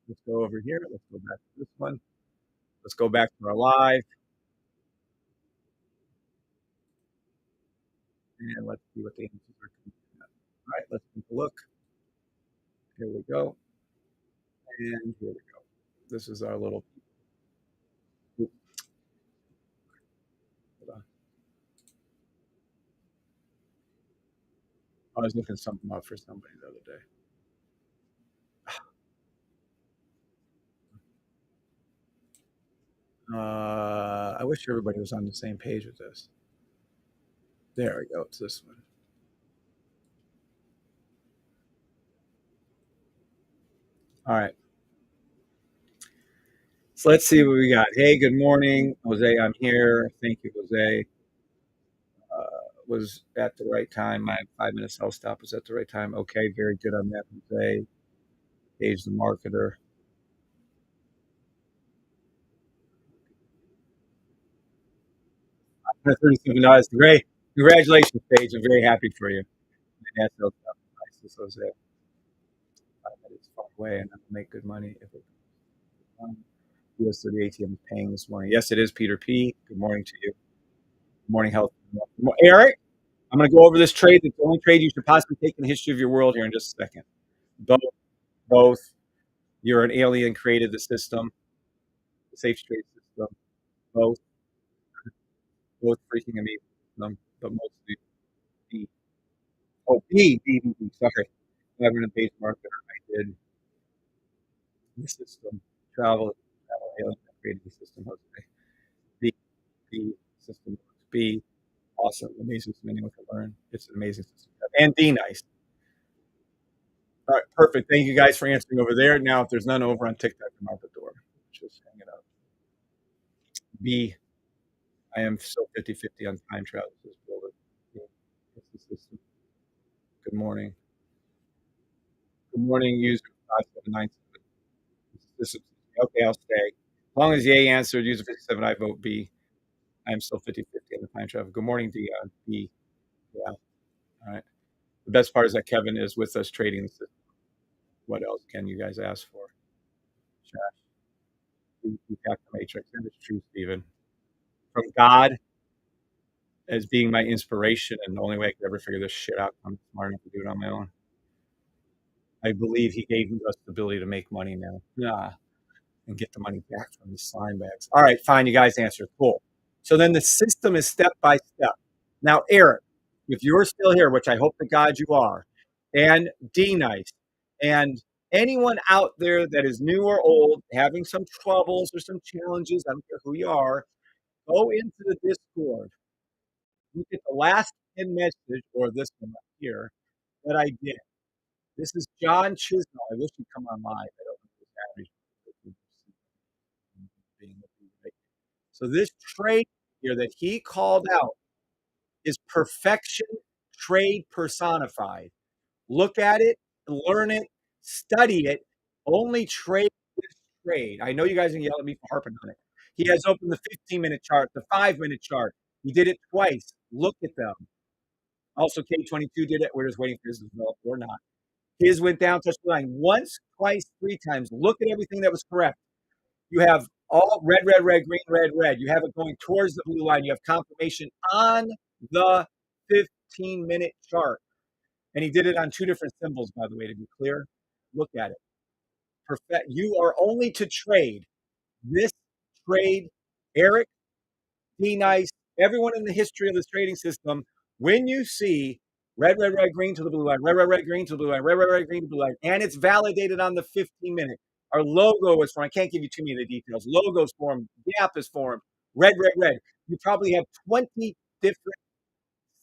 Let's go over here. Let's go back to this one. Let's go back to our live. And let's see what the answers are coming in. All right, let's take a look. Here we go. And here we go. This is our little. Hold on. I was looking something up for somebody the other day. I wish everybody was on the same page with this. There we go. It's this one. All right. So let's see what we got. Hey, good morning, Jose. I'm here. Thank you, Jose. Was at the right time. My 5 minute sell stop was at the right time. Okay, very good on that, Jose. Page the marketer. $37. Great. Congratulations, Paige. I'm very happy for you. Nice, Jose. It's far away and I'll make good money if it US 30 ATM is paying this morning. Yes, it is, Peter P. Good morning to you. Good morning, health. Eric, I'm going to go over this trade. It's the only trade you should possibly take in the history of your world here in just a second. Both. You're an alien, created the system, the safe trade system. Both. Both freaking amazing system, but mostly B. Oh, B. Sorry. I'm in a base market. I did the system. Travel alien, created the system. B. B. System. B. Awesome. Amazing system. Anyone can learn. It's an amazing system. And D, nice. All right, perfect. Thank you guys for answering over there. Now, if there's none over on TikTok, I'm out the door. Just hang it up. B, I am still 50-50 on time travel. Good morning. Good morning, user 5797. Okay, I'll stay. As long as Yay answered, user 57, I vote B. I am still 50-50 on the time travel. Good morning, Dion. B. Yeah. All right. The best part is that Kevin is with us trading the system. What else can you guys ask for? You tapped the matrix. And it's true, Stephen. From God. as being my inspiration, and the only way I could ever figure this shit out, I'm smart enough to do it on my own. I believe he gave us the ability to make money now. Yeah. And get the money back from these slime bags. All right, fine. You guys answered. Cool. So then the system is step by step. Now, Eric, if you're still here, which I hope to God you are, and D Nice, and anyone out there that is new or old, having some troubles or some challenges, I don't care who you are, go into the Discord. Look at the last pin message or this one right here that I did. This is Jon Chisnall. I wish he'd come on live. I don't know if he's being so this trade here that he called out is perfection trade personified. Look at it, learn it, study it, only trade this trade. I know you guys are going to yell at me for harping on it. He has opened the 15-minute chart, the 5-minute chart. He did it twice. Look at them. Also, K22 did it. We're just waiting for his to develop or not. His went down, touched the line once, twice, 3 times. Look at everything that was correct. You have all red, red, red, green, red, red. You have it going towards the blue line. You have confirmation on the 15-minute chart. And he did it on 2 different symbols, by the way, to be clear. Look at it. Perfect. You are only to trade this trade, Eric, D Nice, everyone in the history of this trading system. When you see red, red, red, green to the blue line, red, red, red, green to the blue line, red, red, red, green to the blue line, and it's validated on the 15-minute. Our logo is formed. I can't give you too many of the details. Logos formed. Gap is formed. Red, red, red. You probably have 20 different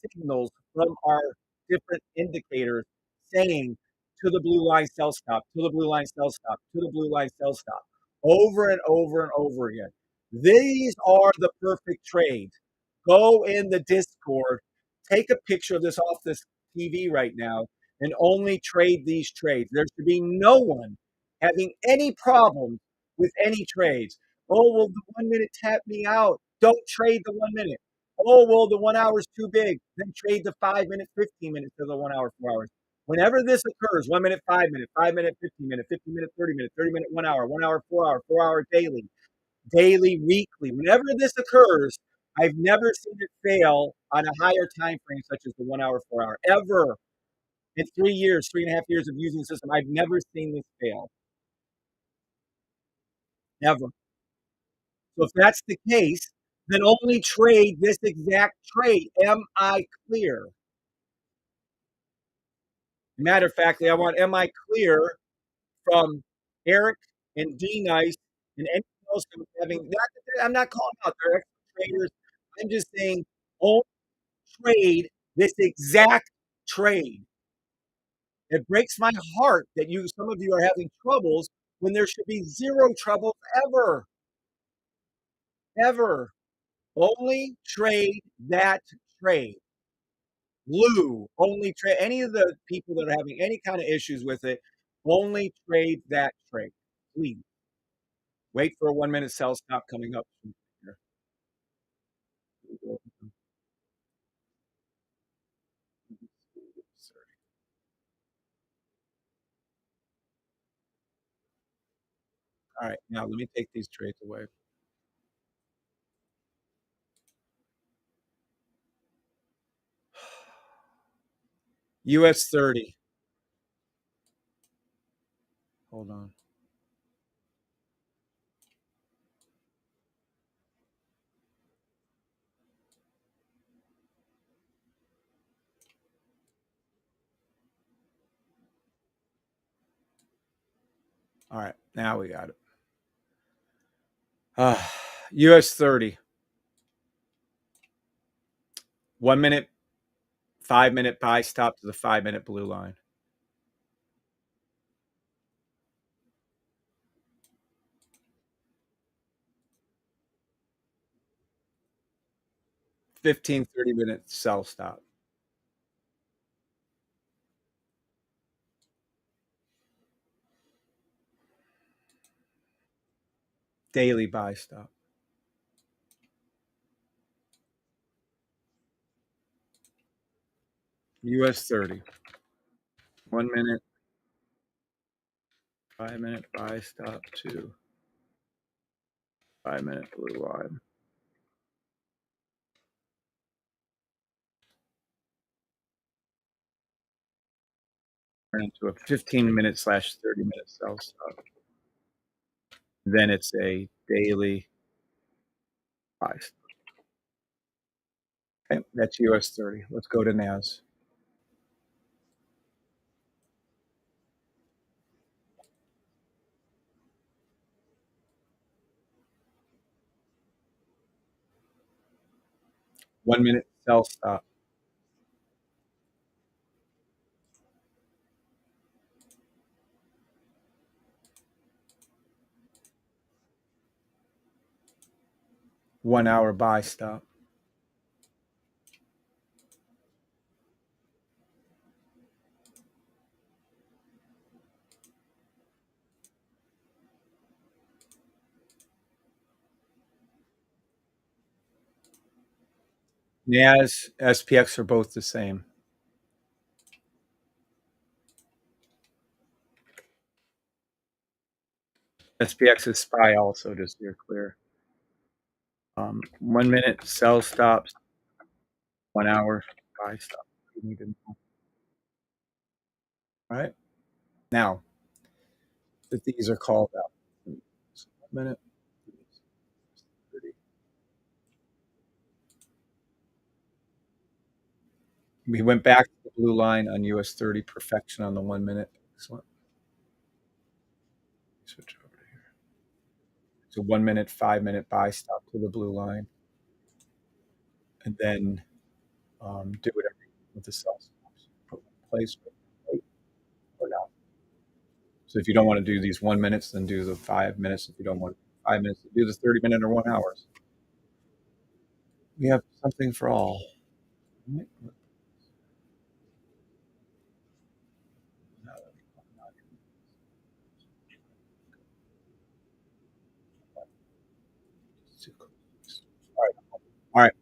signals from our different indicators saying to the blue line sell stop, to the blue line sell stop, to the blue line sell stop, over and over and over again. These are the perfect trades. Go in the Discord, take a picture of this off this TV right now, and only trade these trades. There should be no one having any problems with any trades. Oh, well, the 1 minute tapped me out. Don't trade the 1 minute. Oh, well, the 1 hour is too big. Then trade the 5 minute, 15 minutes to the 1 hour, 4 hours. Whenever this occurs, 1 minute, 5 minute, 5 minute, 15 minute, 15 minute, 30 minute, 30 minute, 1 hour, 4 hour, 4 hour daily, daily, weekly. Whenever this occurs, I've never seen it fail on a higher time frame such as the 1 hour, 4 hour. Ever in 3 years, 3.5 years of using the system, I've never seen this fail. Ever. So if that's the case, then only trade this exact trade. Am I clear? Matter of fact, I want am I clear from Eric and D Nice and anyone else who's having I'm not calling out their extra traders. I'm just saying only trade this exact trade. It breaks my heart that some of you are having troubles when there should be zero trouble ever. Ever. Only trade that trade. Blue, only trade any of the people that are having any kind of issues with it, only trade that trade. Please. Wait for a 1 minute sell stop coming up. All right, now let me take these trades away. US 30. Hold on. All right, now we got it. US 30. 1 minute, 5 minute buy stop to the 5 minute blue line. 15, 30 minute sell stop. Daily buy stop. US 30. 1 minute, 5 minute buy stop to 5 minute blue line. turn into a 15-minute/30-minute sell stop. Then it's a daily buy stop. Okay, that's US 30. Let's go to NAS. One-minute sell stop. One-hour buy stop. NAS, SPX are both the same. SPX is SPY also, just so you're clear. 1-minute sell stops, 1-hour buy stop. You need to know. All right. Now that these are called out. 1 minute. 30. We went back to the blue line on US 30, perfection on the 1 minute. Excellent. Switch over to here. So 1 minute, 5-minute buy stop to the blue line. And then do whatever with the sell stops. Put them in place or not. So if you don't want to do these 1 minutes, then do the 5 minutes. If you don't want 5 minutes, do the 30-minute or 1 hours. We have something for all. All right.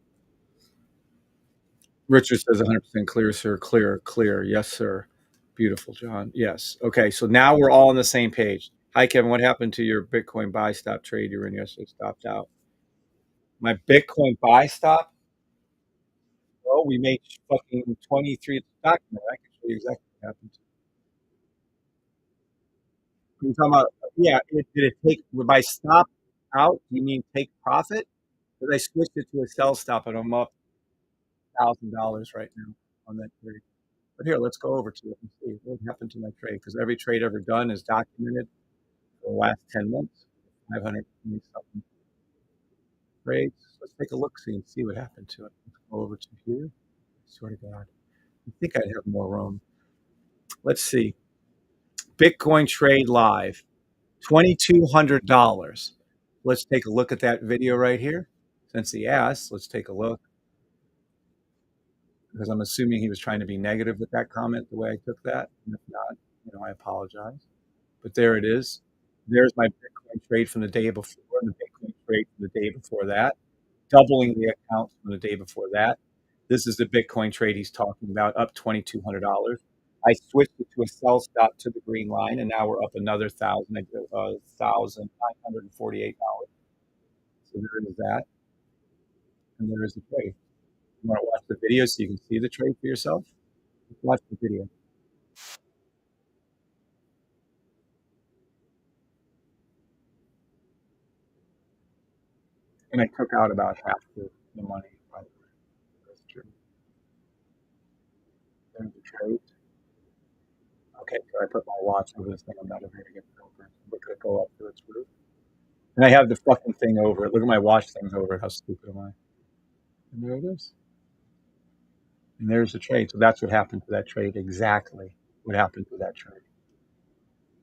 Richard says 100% clear, sir. Clear, clear. Yes, sir. Beautiful, John. Yes. Okay. So now we're all on the same page. Hi, Kevin. What happened to your Bitcoin buy stop trade you were in yesterday? Stopped out. My Bitcoin buy stop? Well, we made fucking 23 document. I can show you exactly what happened. You're talking about, yeah, did it take, by stop out, do you mean take profit? Because I switched it to a sell stop and I'm up $1,000 right now on that trade. But here, let's go over to it and see what happened to my trade. Because every trade ever done is documented for the last 10 months, 520 something trades. Let's take a look, see, and see what happened to it. Let's go over to here. I swear to God, I think I'd have more room. Let's see. Bitcoin trade live, $2,200. Let's take a look at that video right here. Since he asked, let's take a look. Because I'm assuming he was trying to be negative with that comment, the way I took that. And if not, I apologize. But there it is. There's my Bitcoin trade from the day before, and the Bitcoin trade from the day before that, doubling the account from the day before that. This is the Bitcoin trade he's talking about, up $2,200. I switched it to a sell stop to the green line, and now we're up another $1,948. So there is that, and there is the trade. You want to watch the video so you can see the trade for yourself? Watch the video. And I took out about half the money, by the way. That's true. There's the trade. Okay, so I put my watch over this thing. I'm not ever going to get it over. Look at it go up to its roof. And I have the fucking thing over it. Look at my watch things over it. How stupid am I? And there it is. And there's the trade. So that's what happened to that trade. Exactly what happened to that trade.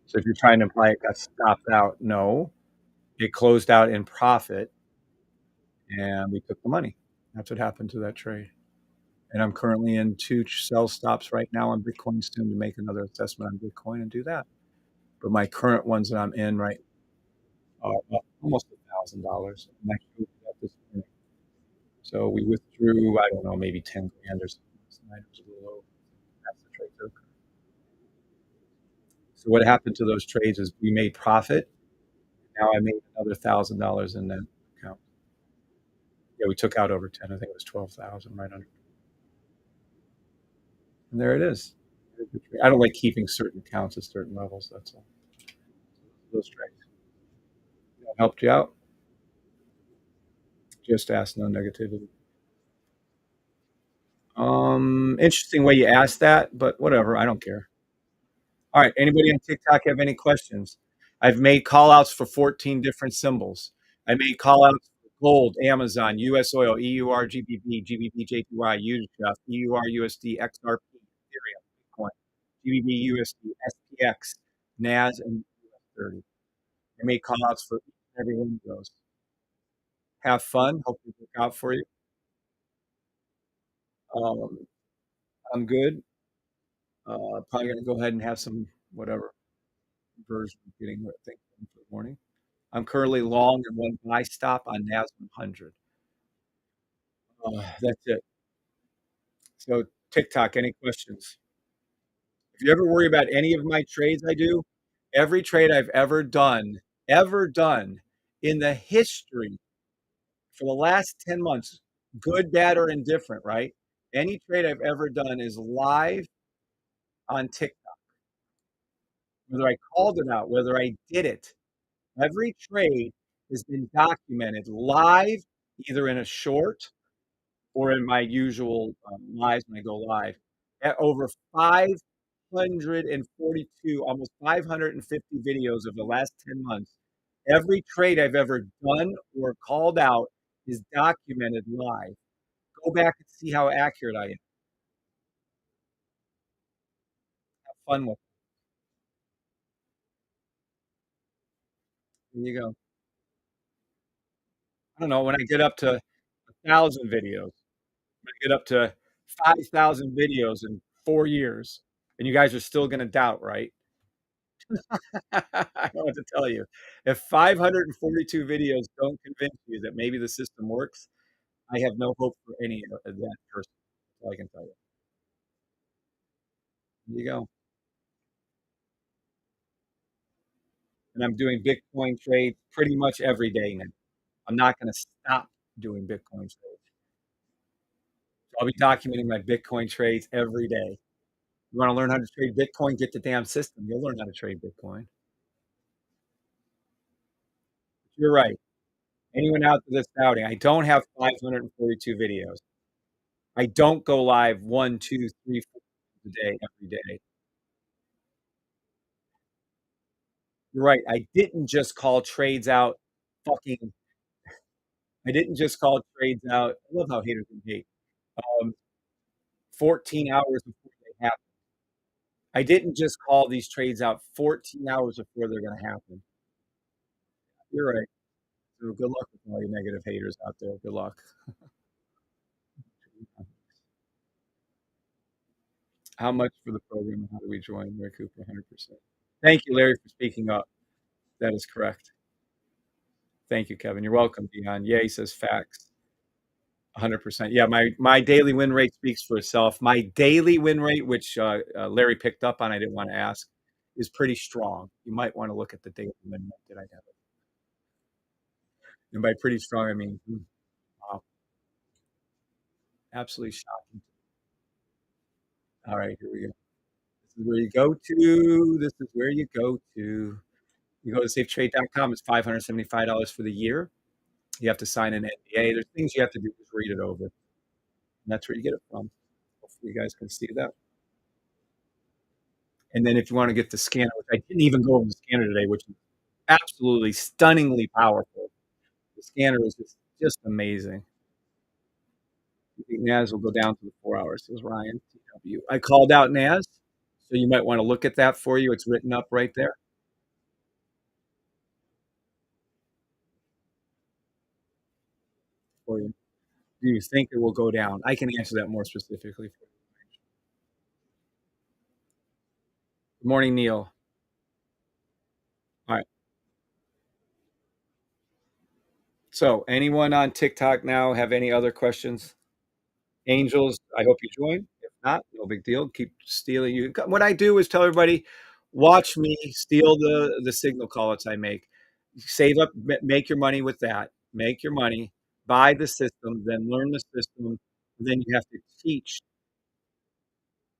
So if you're trying to imply it got stopped out, no. It closed out in profit and we took the money. That's what happened to that trade. And I'm currently in 2 sell stops right now on Bitcoin, soon to make another assessment on Bitcoin and do that. But my current ones that I'm in right are up almost $1,000. And I showed that this morning. So we withdrew, I don't know, maybe 10 grand or something. It was a little low. That's the trade took. So what happened to those trades is we made profit. Now I made another $1,000 in that account. Yeah, we took out over 10. I think it was 12,000 right under. And there it is. I don't like keeping certain accounts at certain levels. That's all. Those trades helped you out. Just ask, no negativity. Interesting way you asked that, but whatever. I don't care. All right. Anybody on TikTok have any questions? I've made call outs for 14 different symbols. I made call outs for gold, Amazon, US oil, EUR, GBP, GBP, JPY, USF, EUR, USD, XRP, Ethereum, Bitcoin, GBP, USD, SPX, NAS, and US 30. I made call outs for every one of those. Have fun. Hope it work out for you. Um, I'm good. Probably going to go ahead and have some whatever version of getting what things done for the morning. I'm currently long and one buy stop on NAS 100. That's it. So TikTok, any questions? If you ever worry about any of my trades I do, every trade I've ever done in the history for the last 10 months, good, bad, or indifferent, right? Any trade I've ever done is live on TikTok. Whether I called it out, whether I did it, every trade has been documented live, either in a short or in my usual lives when I go live. At over 542, almost 550 videos of the last 10 months. Every trade I've ever done or called out is documented live. Go back and see how accurate I am. Have fun with it. There you go. I don't know, when I get up to 1,000 videos, when I get up to 5,000 videos in 4 years, and you guys are still gonna doubt, right? I don't know what to tell you. If 542 videos don't convince you that maybe the system works, I have no hope for any of that person. That's all I can tell you. There you go. And I'm doing Bitcoin trades pretty much every day now. I'm not gonna stop doing Bitcoin trades. So I'll be documenting my Bitcoin trades every day. You wanna learn how to trade Bitcoin? Get the damn system. You'll learn how to trade Bitcoin. You're right. Anyone out there that's doubting, I don't have 542 videos. I don't go live 1, 2, 3, 4 times a day, every day. You're right. Fucking I didn't just call trades out. I love how haters can hate. Um, 14 hours before they happen. I didn't just call these trades out 14 hours before they're going to happen. You're right. So good luck with all you negative haters out there. Good luck. How much for the program and how do we join? Larry Cooper, 100%. Thank you, Larry, for speaking up. That is correct. Thank you, Kevin. You're welcome, Dion. Yeah, he says facts. 100%. Yeah, my daily win rate speaks for itself. My daily win rate, which Larry picked up on, I didn't want to ask, is pretty strong. You might want to look at the daily win rate that I have. And by pretty strong, I mean, wow, absolutely shocking. All right, here we go. This is where you go to. This is where you go to. You go to safetrade.com. It's $575 for the year. You have to sign an NDA. There's things you have to do. Just read it over. And that's where you get it from. Hopefully, you guys can see that. And then if you want to get the scanner, which I didn't even go over the scanner today, which is absolutely stunningly powerful. The scanner is just amazing. I think NAS will go down to the 4 hours, says Ryan. TW. I called out NAS, so you might want to look at that for you. It's written up right there for you. Do you think it will go down? I can answer that more specifically for you. Good morning, Neil. All right. So, anyone on TikTok now have any other questions? Angels, I hope you join. If not, no big deal. Keep stealing you. What I do is tell everybody, watch me steal the signal calls I make. Save up, make your money with that. Make your money, buy the system, then learn the system. Then you have to teach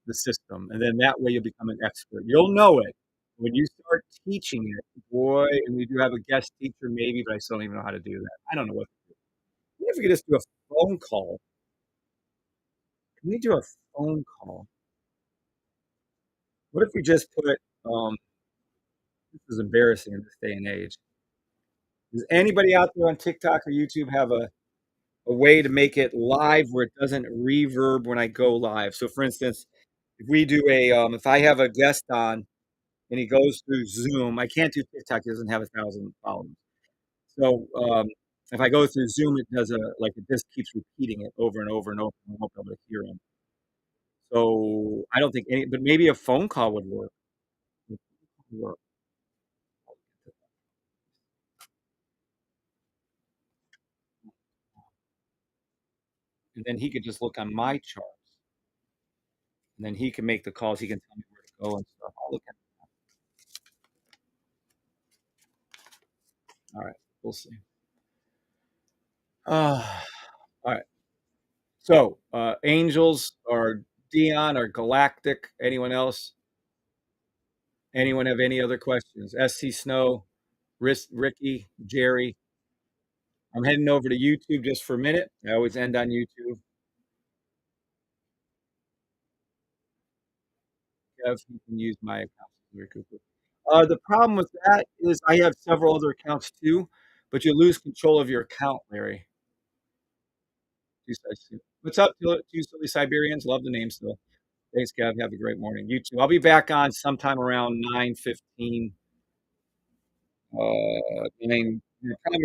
the system, and then that way you'll become an expert. You'll know it. When you start teaching it, boy, and we do have a guest teacher maybe, but I still don't even know how to do that. I don't know what to do. What if we could just do a phone call? Can we do a phone call? What if we just put, this is embarrassing in this day and age. Does anybody out there on TikTok or YouTube have a way to make it live where it doesn't reverb when I go live? So for instance, if we do if I have a guest on and he goes through Zoom, I can't do TikTok, it doesn't have 1,000 followers. So, if I go through Zoom, it does like, it just keeps repeating it over and over and over, and I won't be able to hear him. So, I don't think but maybe a phone call would work. Work. And then he could just look on my charts, and then he can make the calls, he can tell me where to go and stuff. I'll look at alright, we'll see. Alright. So, Angels or Dion or Galactic, anyone else? Anyone have any other questions? SC Snow, Ricky, Jerry. I'm heading over to YouTube just for a minute. I always end on YouTube. Kev, you can use my account, Larry Cooper. The problem with that is I have several other accounts too, but you lose control of your account, Larry. What's up, two silly Siberians? Love the name still. Thanks, Kev. Have a great morning. You too. I'll be back on sometime around 9:15. Probably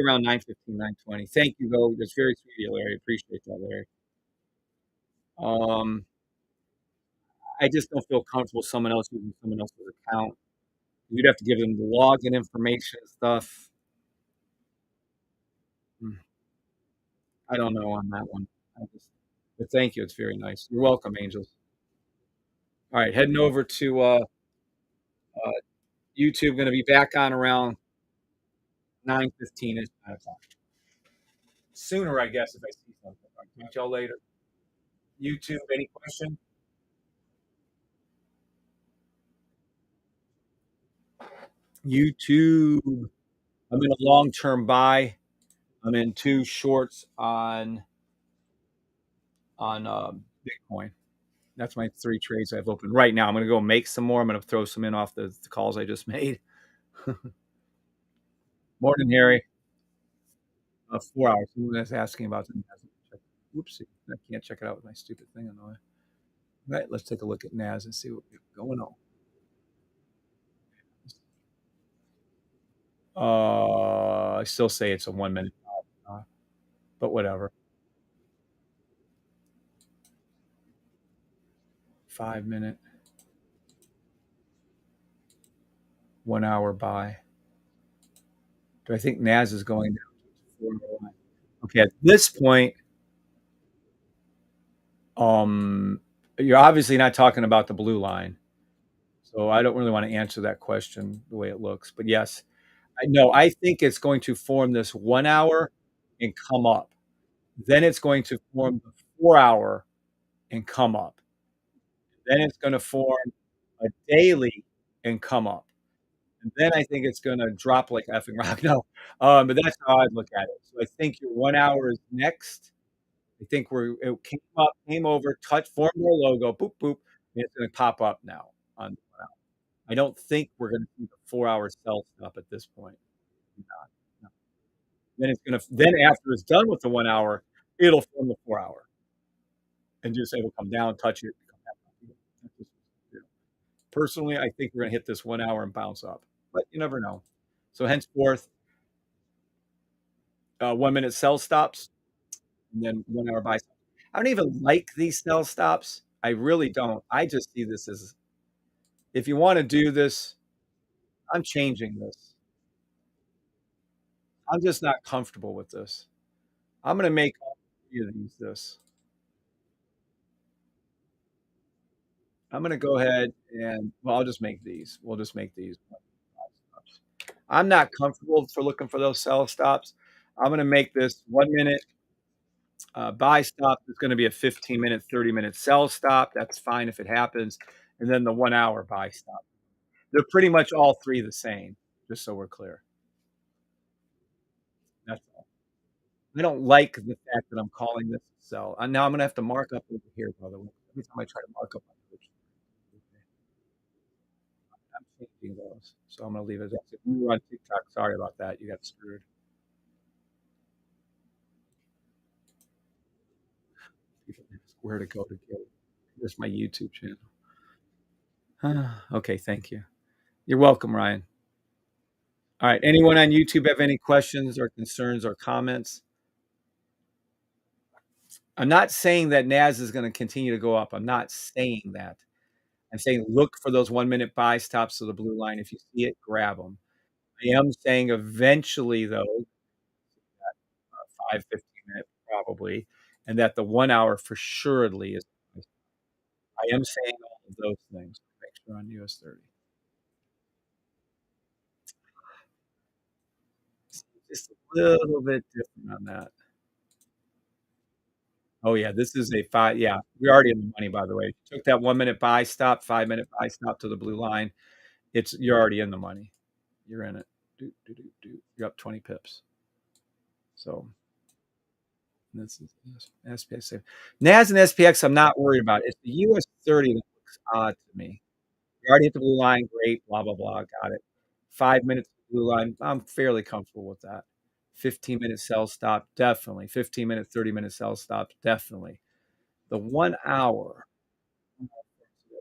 around 9:15, 9:20. Thank you, though. That's very sweet of you, Larry. Appreciate that, Larry. Um, I just don't feel comfortable someone else using someone else's account. You'd have to give them the login information and stuff. Hmm, I don't know on that one. But thank you. It's very nice. You're welcome, Angels. All right, heading over to uh, YouTube. Going to be back on around 9:15 ish. Sooner, I guess, if I see something. I'll talk to y'all later. YouTube, any question? YouTube. I'm in a long-term buy. I'm in two shorts on Bitcoin. That's my three trades I've opened right now. I'm going to go make some more. I'm going to throw some in off the calls I just made. Morning, Harry. 4 hours. Someone is asking about the NAS. Whoopsie. I can't check it out with my stupid thing on the way. All right, let's take a look at NAS and see what's going on. I still say it's a 1 minute, but whatever. 5 minute, 1 hour buy. Do I think NAS is going down? Okay, at this point, you're obviously not talking about the blue line. So I don't really want to answer that question the way it looks. But yes, I know. I think it's going to form this 1 hour and come up. Then it's going to form the 4 hour and come up. Then it's going to form a daily and come up. And then I think it's going to drop like effing rock. No, but that's how I'd look at it. So I think your 1 hour is next. I think it came up, came over, touch, formed our logo, boop, boop, and it's going to pop up now on the 1 hour. I don't think we're going to see the 4 hour sell stop at this point. Not, no. Then it's going to, then after it's done with the 1 hour, it'll form the 4 hour and just it'll come down, touch it, come back up. Personally, I think we're going to hit this 1 hour and bounce up, but you never know. So henceforth, 1 minute sell stops, and then 1 hour buy. I don't even like these sell stops. I really don't. I just see this as if you want to do this, I'm changing this. I'm just not comfortable with this. I'm going to make all three of these this. I'm going to go ahead and, well, I'll just make these. We'll just make these. I'm not comfortable for looking for those sell stops. I'm going to make this 1 minute Buy stop is gonna be a 15-minute, 30-minute sell stop. That's fine if it happens, and then the 1-hour buy stop. They're pretty much all 3 the same, just so we're clear. That's all. I don't like the fact that I'm calling this a sell. Now I'm gonna have to mark up over here, by the way. Every time I try to mark up my position, I'm changing those, so I'm gonna leave it as that. If you were on TikTok, sorry about that, you got screwed. People ask where to go to get it. Here's my YouTube channel. Okay, thank you. You're welcome, Ryan. Alright, anyone on YouTube have any questions or concerns or comments? I'm not saying that NAS is gonna continue to go up. I'm not saying that. I'm saying look for those 1-minute buy stops to the blue line. If you see it, grab them. I am saying eventually, though, 5, 15 minutes probably, and that the 1 hour for suredly is. I am saying all of those things. Make sure on US 30. Just a little bit different on that. Oh, yeah, this is a 5, yeah, we're already in the money, by the way. Took that 1-minute buy stop, 5-minute buy stop to the blue line. You're already in the money. You're in it. Do, do, do, do. You're up 20 pips. So this is SPX. NAS and SPX, I'm not worried about. It's the US 30 that looks odd to me. You already hit the blue line, great, blah, blah, blah, got it. 5 minutes blue line, I'm fairly comfortable with that. 15-minute sell stop, definitely. 15-minute, 30-minute sell stop, definitely. The 1 hour,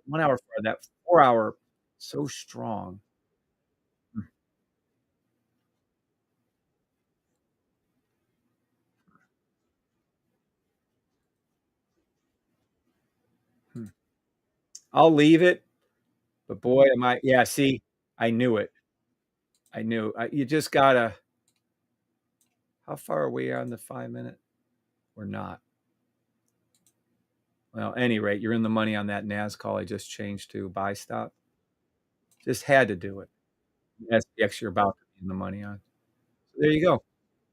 1 hour for that 4 hour, so strong. Hmm. I'll leave it, but boy, am I, yeah, see, I knew it. I knew. You just gotta, how far are we on the 5-minute? We're not. Well, at any rate, you're in the money on that NAS call I just changed to buy stop. Just had to do it. SPX you're about to be in the money on. So there you go.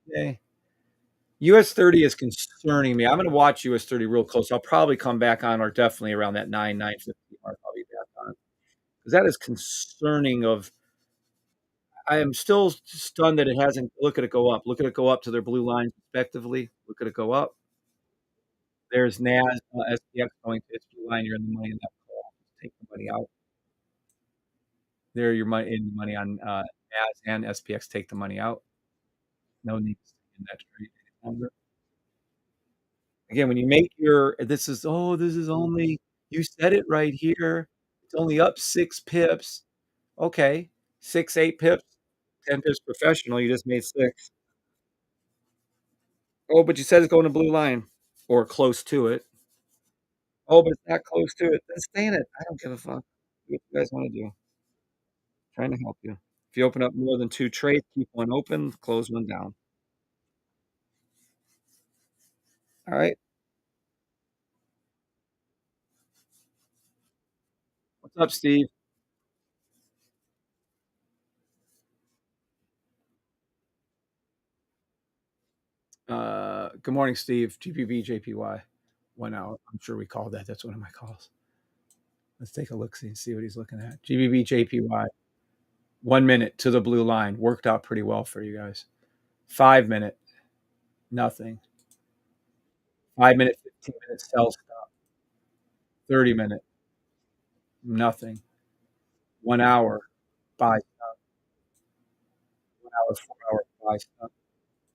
Yay. US 30 is concerning me. I'm gonna watch US 30 real close. I'll probably come back on or definitely around that 9.50 mark, I'll be back on. Because that is concerning of, I am still stunned that it hasn't, look at it go up. Look at it go up to their blue lines respectively. Look at it go up. There's NAS, SPX going to its blue line. You're in the money in that call. Take the money out. There, your money in the money on NAS and SPX. Take the money out. No need to stay in that trade any longer. Again, when you make your, this is, oh, this is only, you said it right here. It's only up 6 pips. Okay, 6, 8 pips, 10 pips professional. You just made 6. Oh, but you said it's going to blue line or close to it. Oh, but it's not close to it. Then stay in it. I don't give a fuck. Do what you guys want to do. Trying to help you. If you open up more than 2 trades, keep one open, close one down. All right. What's up, Steve? Good morning, Steve. GPB, JPY. 1 hour. I'm sure we called that. That's one of my calls. Let's take a look, see what he's looking at. GBB, JPY. 1 minute to the blue line. Worked out pretty well for you guys. 5 minute, nothing. 5 minute, 15-minute sell stop. 30-minute, nothing. 1 hour, buy stop. 1 hour, 4 hour, buy stop.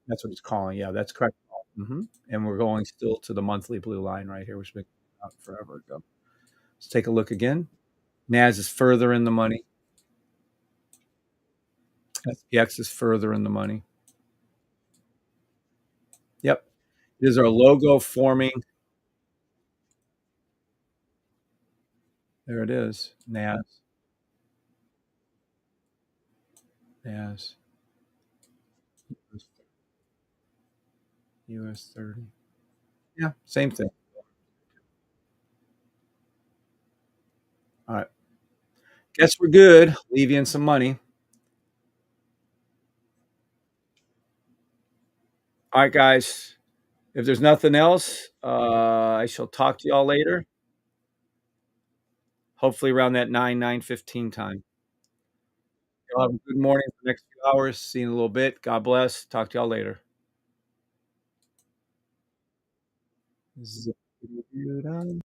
That's what he's calling. Yeah, that's correct. And we're going still to the monthly blue line right here, which has been out forever ago. Let's take a look again. NAS is further in the money. SPX is further in the money. Yep. There's our logo forming. There it is. NAS. NAS. US 30. Yeah, same thing. All right. Guess we're good. Leave you in some money. All right, guys. If there's nothing else, I shall talk to y'all later. Hopefully around that 9:15 time. Y'all have a good morning for the next few hours. See you in a little bit. God bless. Talk to y'all later. Zip-a-doo-doo-dah.